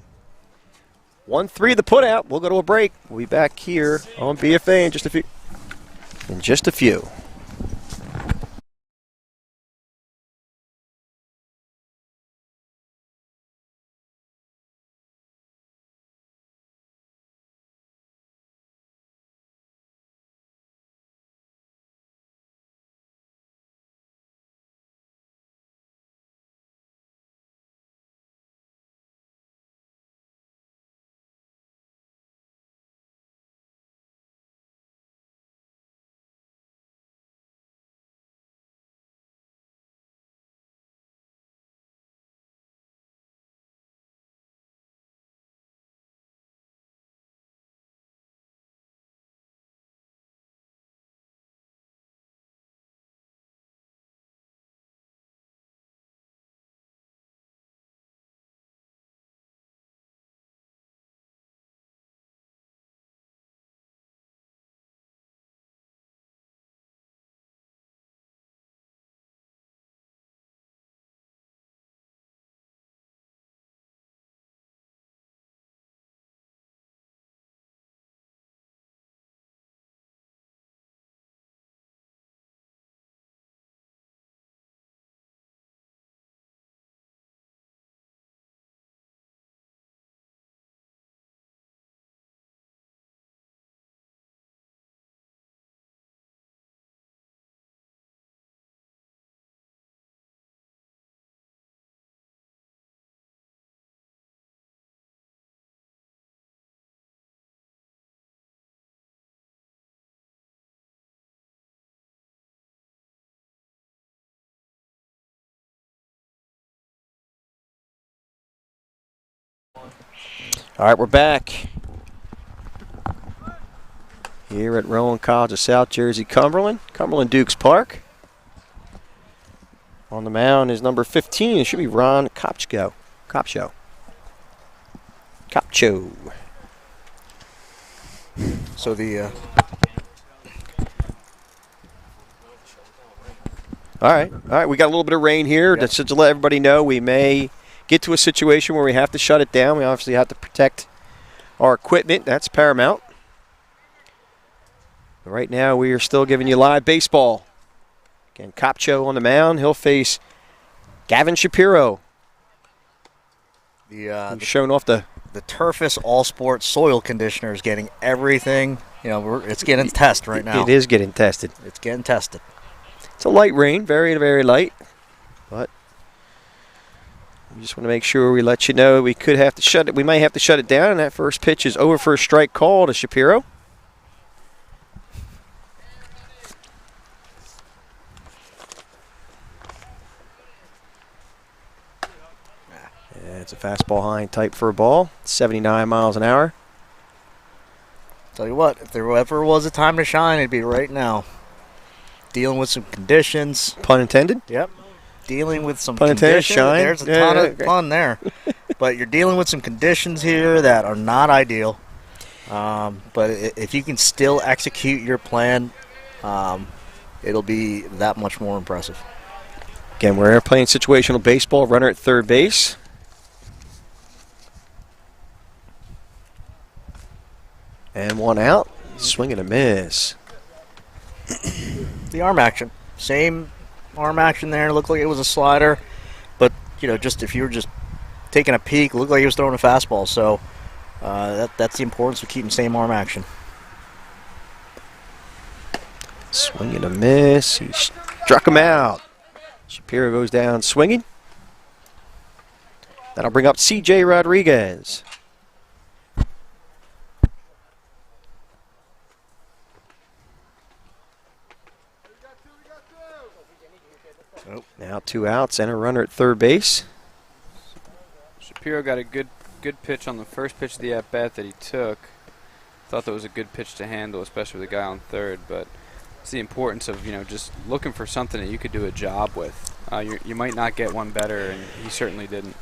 1-3 the put out. We'll go to a break. We'll be back here on BFA in just a few. All right, we're back here at Rowan College of South Jersey, Cumberland Dukes Park. On the mound is number 15. It should be Ron Kopcho. So the All right. We got a little bit of rain here. Yep. Just to let everybody know, we may get to a situation where we have to shut it down. We obviously have to protect our equipment. That's paramount. But right now, we are still giving you live baseball. Again, Kopcho on the mound. He'll face Gavin Shapiro. the showing off the Turfus All Sports soil conditioner is getting everything. It's getting tested right now. It is getting tested. It's getting tested. It's a light rain, very, very light. But we just want to make sure we let you know we could have to shut it. We might have to shut it down, and that first pitch is over for a strike call to Shapiro. Yeah, it's a fastball high and tight for a ball. 79 miles an hour. Tell you what, if there ever was a time to shine, it'd be right now. Dealing with some conditions. Pun intended? Yep. Dealing with some Pun intended, conditions. shine. There's a ton of fun there. But you're dealing with some conditions here that are not ideal. But if you can still execute your plan, it'll be that much more impressive. Again, we're playing situational baseball. Runner at third base. And one out. Swing and a miss. The arm action. Same arm action there. It looked like it was a slider. But, just if you were just taking a peek, it looked like he was throwing a fastball. So that's the importance of keeping same arm action. Swing and a miss. He struck him out. Shapiro goes down swinging. That'll bring up C.J. Rodriguez. Now 2 outs and a runner at third base. Shapiro got a good pitch on the first pitch of the at-bat that he took. Thought that was a good pitch to handle, especially with the guy on third. But it's the importance of just looking for something that you could do a job with. You might not get one better, and he certainly didn't.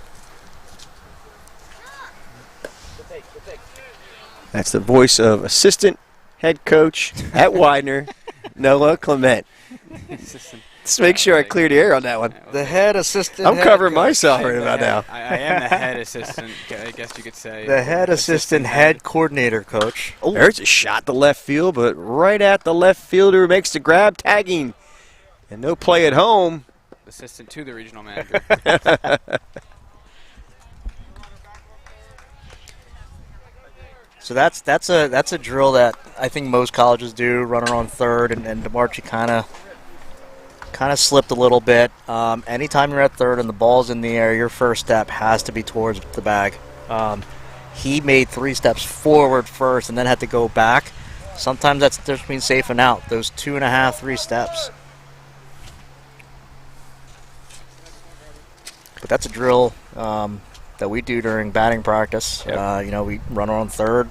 That's the voice of assistant head coach at Widener, Noah Clement. Let's make sure I cleared the air on that one. The head assistant. I'm covering myself right about now. I am the head assistant, I guess you could say. The head assistant head coordinator coach. Oh. There's a shot to left field, but right at the left fielder makes the grab, tagging. And no play at home. Assistant to the regional manager. So that's a drill that I think most colleges do, runner on third, and Demarci kind of slipped a little bit. Anytime you're at third and the ball's in the air, your first step has to be towards the bag. He made 3 steps forward first and then had to go back. Sometimes that's the difference between safe and out, those 2.5, 3 steps. But that's a drill that we do during batting practice. Yep. We run on third,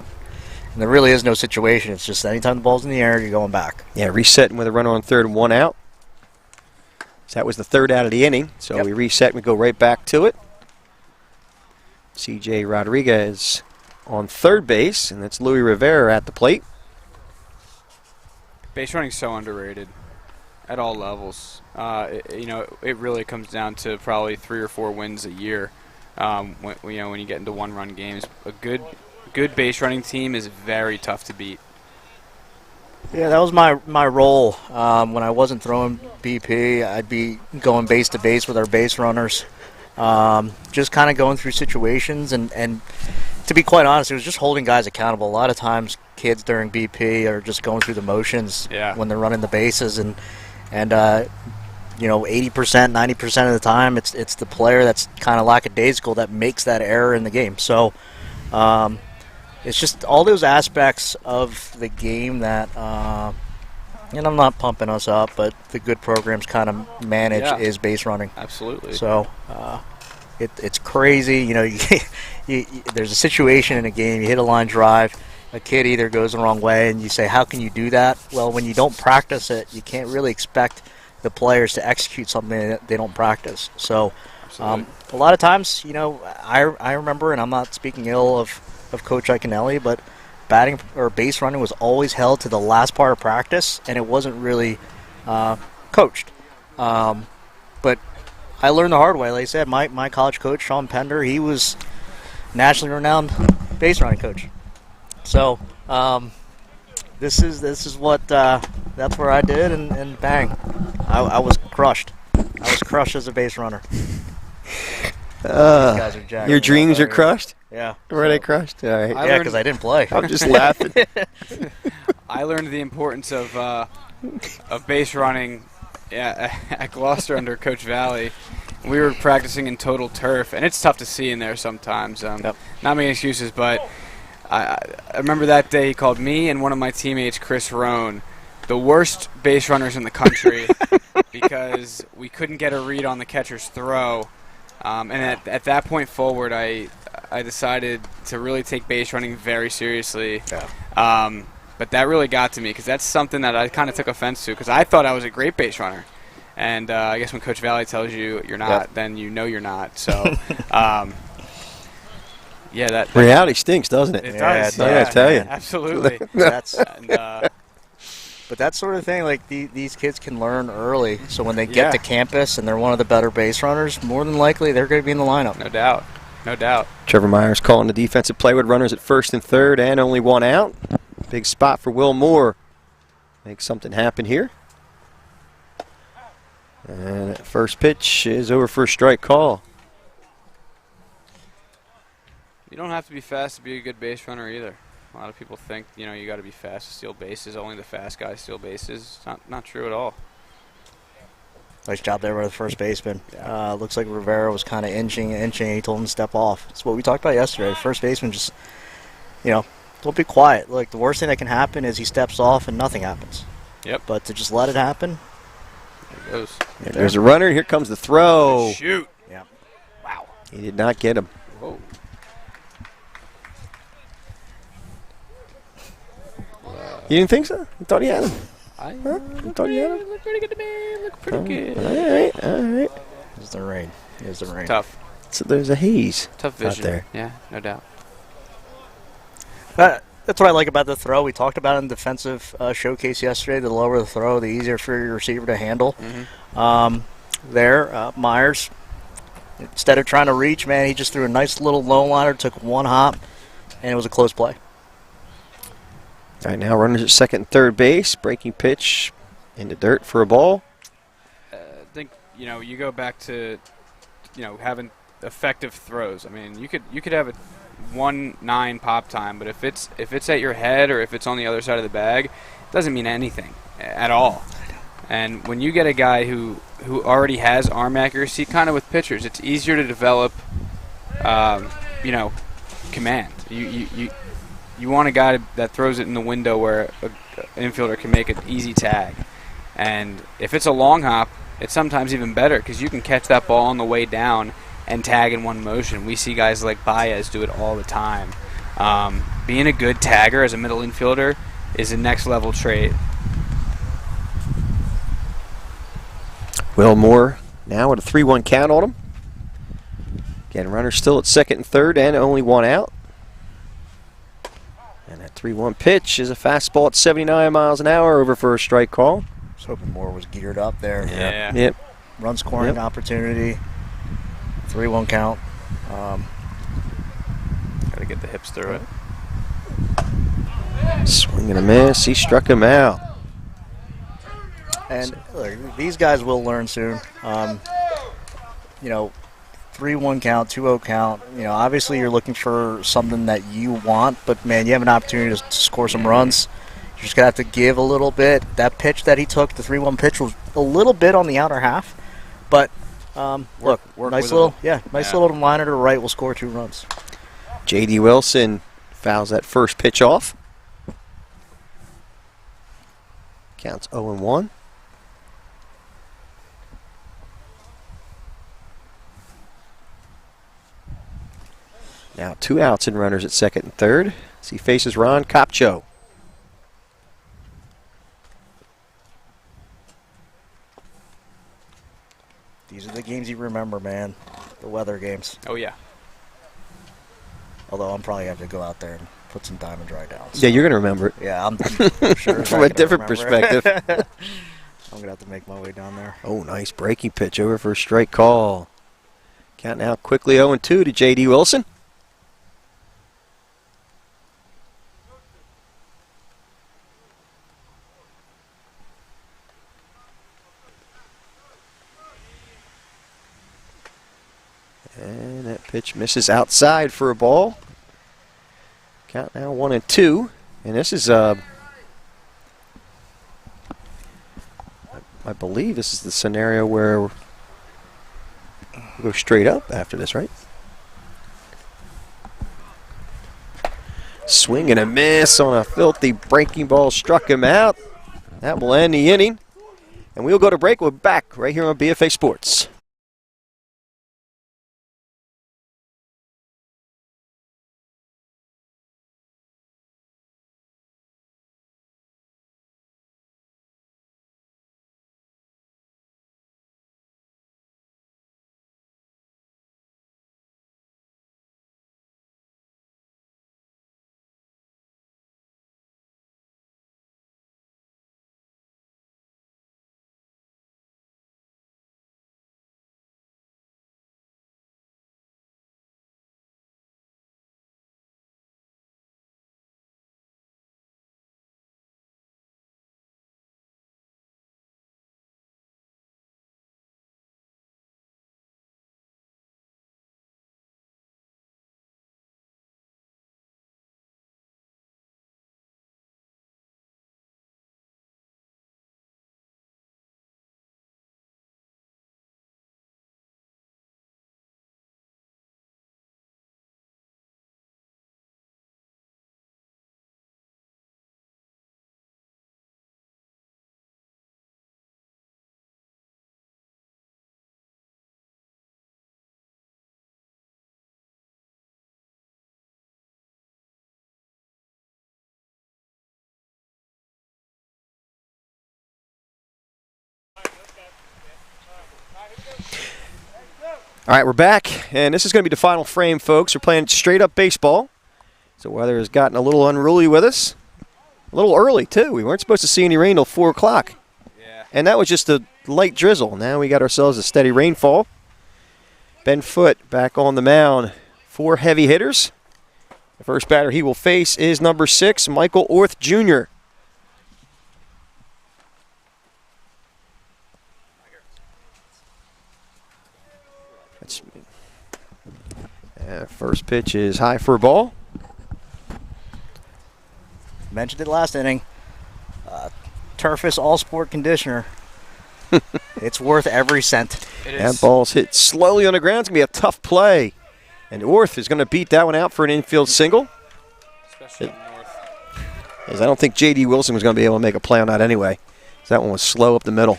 and there really is no situation. It's just anytime the ball's in the air, you're going back. Yeah, resetting with a runner on third and 1 out. So that was the 3rd out of the inning. So we reset and we go right back to it. C.J. Rodriguez on third base, and that's Louis Rivera at the plate. Base running is so underrated at all levels. It really comes down to probably 3 or 4 wins a year. When you get into one-run games, a good base running team is very tough to beat. Yeah, that was my role. When I wasn't throwing BP, I'd be going base to base with our base runners, just kind of going through situations. And to be quite honest, it was just holding guys accountable. A lot of times kids during BP are just going through the motions when they're running the bases. And 80%, 90% of the time, it's the player that's kind of lackadaisical that makes that error in the game. So it's just all those aspects of the game that, and I'm not pumping us up, but the good programs kind of manage is base running. Absolutely. So it's crazy. There's a situation in a game, you hit a line drive, a kid either goes the wrong way, and you say, how can you do that? Well, when you don't practice it, you can't really expect the players to execute something that they don't practice. So a lot of times, I remember, and I'm not speaking ill of Coach Iaconelli, but batting or base running was always held to the last part of practice, and it wasn't really coached. But I learned the hard way. Like I said, my college coach, Sean Pender, he was nationally renowned base running coach. So this is what that's where I did, and bang, I was crushed. I was crushed as a base runner. These guys are jacked. Your dreams are crushed? Yeah. Were they crushed? All right. Yeah, because I didn't play. I'm just laughing. I learned the importance of base running at Gloucester under Coach Valley. We were practicing in total turf, and it's tough to see in there sometimes. Not making excuses, but I remember that day he called me and one of my teammates, Chris Rowan, the worst base runners in the country because we couldn't get a read on the catcher's throw. And at that point forward, I decided to really take base running very seriously. Yeah. But that really got to me because that's something that I kind of took offense to because I thought I was a great base runner. And I guess when Coach Valley tells you you're not, then you know you're not. So, that reality stinks, doesn't it? It does. I gotta tell you. Absolutely. But that sort of thing, like these kids can learn early. So when they get to campus and they're one of the better base runners, more than likely they're going to be in the lineup. No doubt. No doubt. Trevor Myers calling the defensive play with runners at first and third and only 1 out. Big spot for Will Moore. Make something happen here. And that first pitch is over for a strike call. You don't have to be fast to be a good base runner either. A lot of people think, you got to be fast to steal bases. Only the fast guys steal bases. It's not true at all. Nice job there by the first baseman. Yeah. Looks like Rivera was kind of inching. He told him to step off. That's what we talked about yesterday. The first baseman just, don't be quiet. Like, the worst thing that can happen is he steps off and nothing happens. Yep. But to just let it happen. There it goes. There's a runner. Here comes the throw. Shoot. Yeah. Wow. He did not get him. Whoa. You didn't think so? You thought he had him? I thought you had him? Looked pretty good to me. Looked pretty good. All right. Here's the rain. Tough. So there's a haze Tough vision. out there. Yeah, no doubt. That's what I like about the throw. We talked about it in defensive showcase yesterday. The lower the throw, the easier for your receiver to handle. Mm-hmm. Myers, instead of trying to reach, man, he just threw a nice little low liner, took one hop, and it was a close play. All right, now runners at second and third base. Breaking pitch in the dirt for a ball. I think you go back to having effective throws. I mean, you could have a 1-9 pop time, but if it's at your head or if it's on the other side of the bag, it doesn't mean anything at all. And when you get a guy who already has arm accuracy, kind of with pitchers, it's easier to develop, command. You want a guy that throws it in the window where an infielder can make an easy tag. And if it's a long hop, it's sometimes even better because you can catch that ball on the way down and tag in one motion. We see guys like Baez do it all the time. Being a good tagger as a middle infielder is a next-level trait. Will Moore now with a 3-1 count on him. Again, runner still at second and third and only one out. And that 3-1 pitch is a fastball at 79 miles an hour over for a strike call. I was hoping Moore was geared up there. Yeah. Yep. Run scoring opportunity. 3-1 count. Got to get the hips through it. Swing and a miss. He struck him out. And look, these guys will learn soon. 3-1 count, 2-0 count. Obviously you're looking for something that you want, but man, you have an opportunity to score some runs. You're just gonna have to give a little bit. That pitch that he took, the 3-1 pitch, was a little bit on the outer half, but Work nice with little liner to the right will score 2 runs. J.D. Wilson fouls that first pitch off. Counts 0-1. Now 2 outs and runners at second and third as he faces Ron Copcho. These are the games you remember, man. The weather games. Oh, yeah. Although I'm probably going to have to go out there and put some diamond dry down. Yeah, you're going to remember it. Yeah, I'm sure. From a different perspective. I'm going to have to make my way down there. Oh, nice breaking pitch over for a strike call. Count now quickly 0-2 to J.D. Wilson. And that pitch misses outside for a ball. Count now 1-2. And this is, I believe this is the scenario where we go straight up after this, right? Swing and a miss on a filthy breaking ball, struck him out. That will end the inning. And we'll go to break. We're back right here on BFA Sports. All right, we're back, and this is going to be the final frame, folks. We're playing straight-up baseball. So weather has gotten a little unruly with us. A little early, too. We weren't supposed to see any rain till 4 o'clock. Yeah. And that was just a light drizzle. Now we got ourselves a steady rainfall. Ben Foote back on the mound. 4 heavy hitters. The first batter he will face is number 6, Michael Orth Jr. First pitch is high for a ball. Mentioned it last inning. Turfus All-Sport Conditioner. It's worth every cent. That ball's hit slowly on the ground. It's going to be a tough play. And Orth is going to beat that one out for an infield single. Especially north. As I don't think J.D. Wilson was going to be able to make a play on that anyway. So that one was slow up the middle.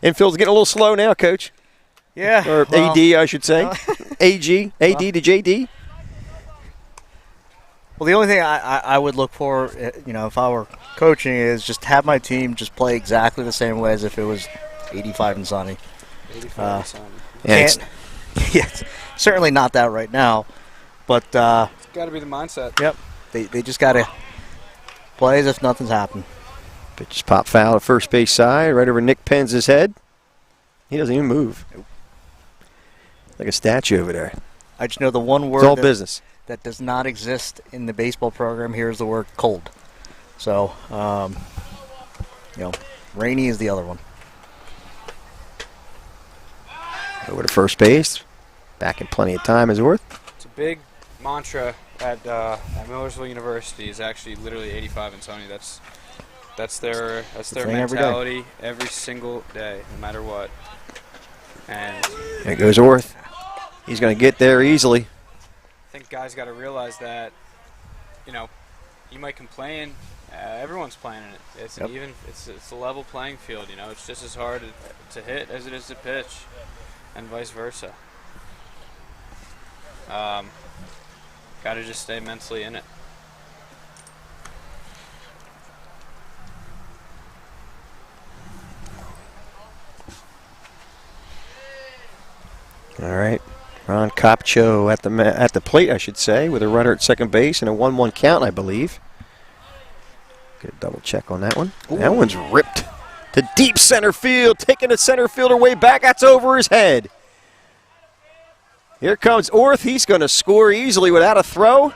Infield's getting a little slow now, Coach. Yeah. Or well, AD, I should say. AD to JD. Well, the only thing I would look for, if I were coaching, is just have my team just play exactly the same way as if it was 85 and sunny. 85 and sunny. Yeah, Yes, certainly not that right now, but It's got to be the mindset. yep, they just got to play as if nothing's happened. pitch is pop foul at first base side, right over Nick Penz's head. He doesn't even move. Like a statue over there. I just know the one It's word all business. that does not exist in the baseball program here is the word cold. So, rainy is the other one. Over to first base. Back in plenty of time is Orth. It's a big mantra at Millersville University. Is actually literally 85 and sunny. That's their thing every day. mentality every single day, no matter what. And There goes Orth. He's going to get there easily. I think guys got to realize that, you might complain. Everyone's playing in it. It's Yep. It's a level playing field. It's just as hard to hit as it is to pitch, and vice versa. Got to just stay mentally in it. All right. Ron Copcho at the plate, I should say, with a runner at second base and a 1-1 count, I believe. Get a double check on that one. Ooh. That one's ripped to deep center field, taking the center fielder way back. That's over his head. Here comes Orth. He's going to score easily without a throw.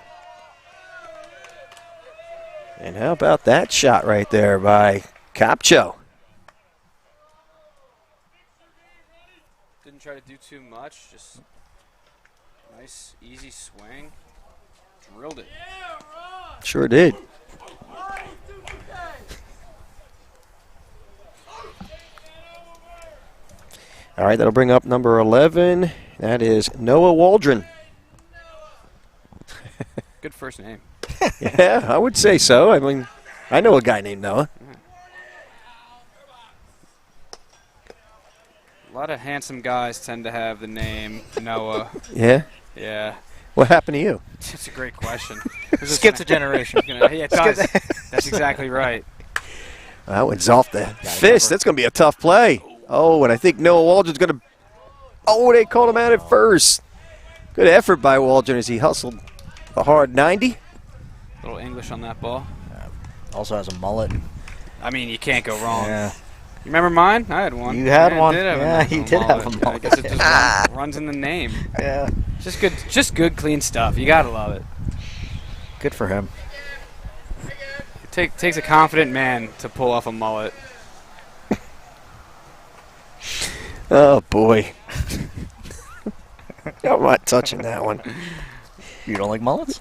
And how about that shot right there by Copcho? Didn't try to do too much. Just nice, easy swing. Drilled it. Sure did. All right, that'll bring up number 11. That is Noah Waldron. Good first name. Yeah, I would say so. I mean, I know a guy named Noah. A lot of handsome guys tend to have the name Noah. Yeah? Yeah. What happened to you? It's a great question. Skips a generation. Yeah, it does. That's exactly right. That one's off the fist. That's going to be a tough play. Oh, and I think Noah Waldron's going to... Oh, they called him out at first. Good effort by Waldron as he hustled a hard 90. A little English on that ball. Also has a mullet. I mean, you can't go wrong. Yeah. You remember mine? I had one. You had I one. Did have a Yeah, nice he little did have a I mullet. guess it just runs in the name. Yeah. Just good, clean stuff. You gotta love it. Good for him. It takes a confident man to pull off a mullet. Oh, boy. I'm not touching that one. You don't like mullets?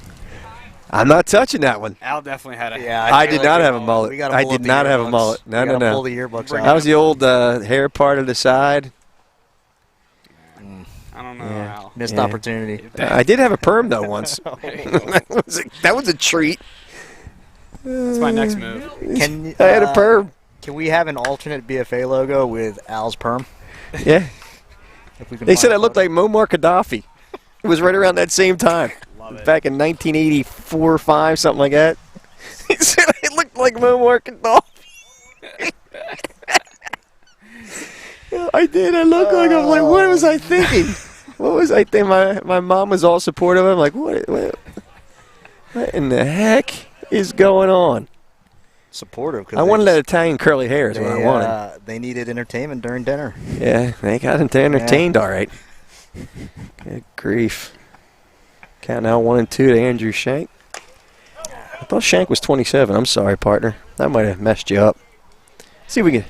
I'm not touching that one. Al definitely had a. Yeah, I did not have a mullet. We gotta I pull did up the not have a yearbooks. mullet. No, We no, gotta no. pull the yearbooks Bring out. That was the old hair part of the side. I don't know, Yeah. Al. Missed Yeah. opportunity. I did have a perm, though, once. There you go. that was a treat. That's my next move. Can I had a perm. Can we have an alternate BFA logo with Al's perm? Yeah. If we can They find said a I looked photo. like Muammar Gaddafi. It was right around that same time. Love it. Back in 1984 or 5, something like that. He said I looked like Muammar Gaddafi. I did. I looked like I'm like, what was I thinking? What was I thinking? My mom was all supportive. I'm like, what in the heck is going on? Supportive. I wanted that Italian curly hair is what I wanted. They needed entertainment during dinner. Yeah, they got entertained all right. Good grief. Count now 1 and 2 to Andrew Shank. I thought Shank was 27. I'm sorry, partner. That might have messed you up. See if we can.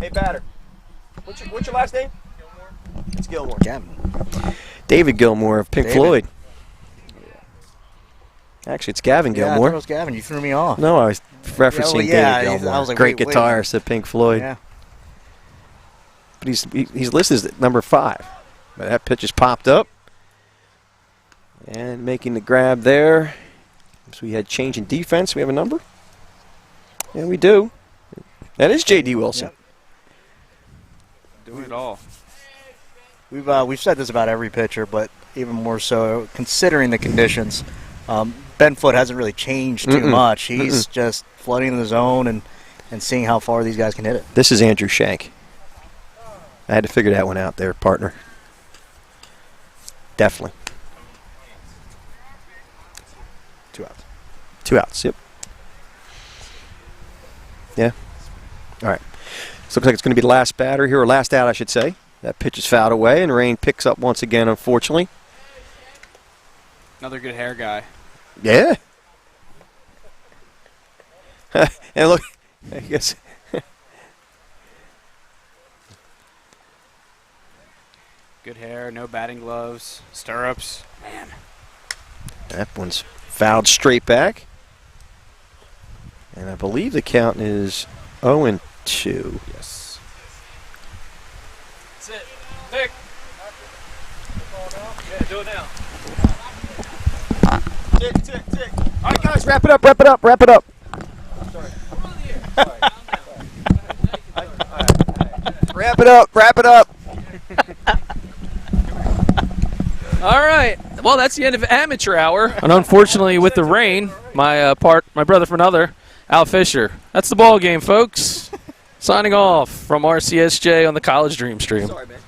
Hey, batter. What's your last name? Gilmore. It's Gilmore. Gavin. David Gilmore of Pink Floyd. Actually, it's Gavin Yeah, I Gilmore. thought it was Gavin. You threw me off. No, I was referencing David Gilmore. I was like, great wait, guitarist at Pink Floyd. Yeah. But he's listed as number 5. But that pitch has popped up. And making the grab there. So we had change in defense. We have a number? Yeah, we do. That is J.D. Wilson. Yep. Doing it all. We've said this about every pitcher, but even more so considering the conditions. Ben Foote hasn't really changed too much. He's just flooding the zone and seeing how far these guys can hit it. This is Andrew Shank. I had to figure that one out there, partner. Definitely. 2 outs. 2 outs, yep. Yeah. All right. So looks like it's going to be the last batter here, or last out, I should say. That pitch is fouled away, and Rain picks up once again, unfortunately. Another good hair guy. Yeah. And look, I guess. Good hair, no batting gloves, stirrups. Man. That one's fouled straight back. And I believe the count is 0-2. Yes. That's it. Pick. Yeah, do it now. Tick. All right, guys, wrap it up. Sorry. Wrap it up. All right. Well, that's the end of amateur hour. And unfortunately, with the rain, my brother from another, Al Fisher. That's the ball game, folks. Signing off from RCSJ on the College Dream Stream. Sorry, man.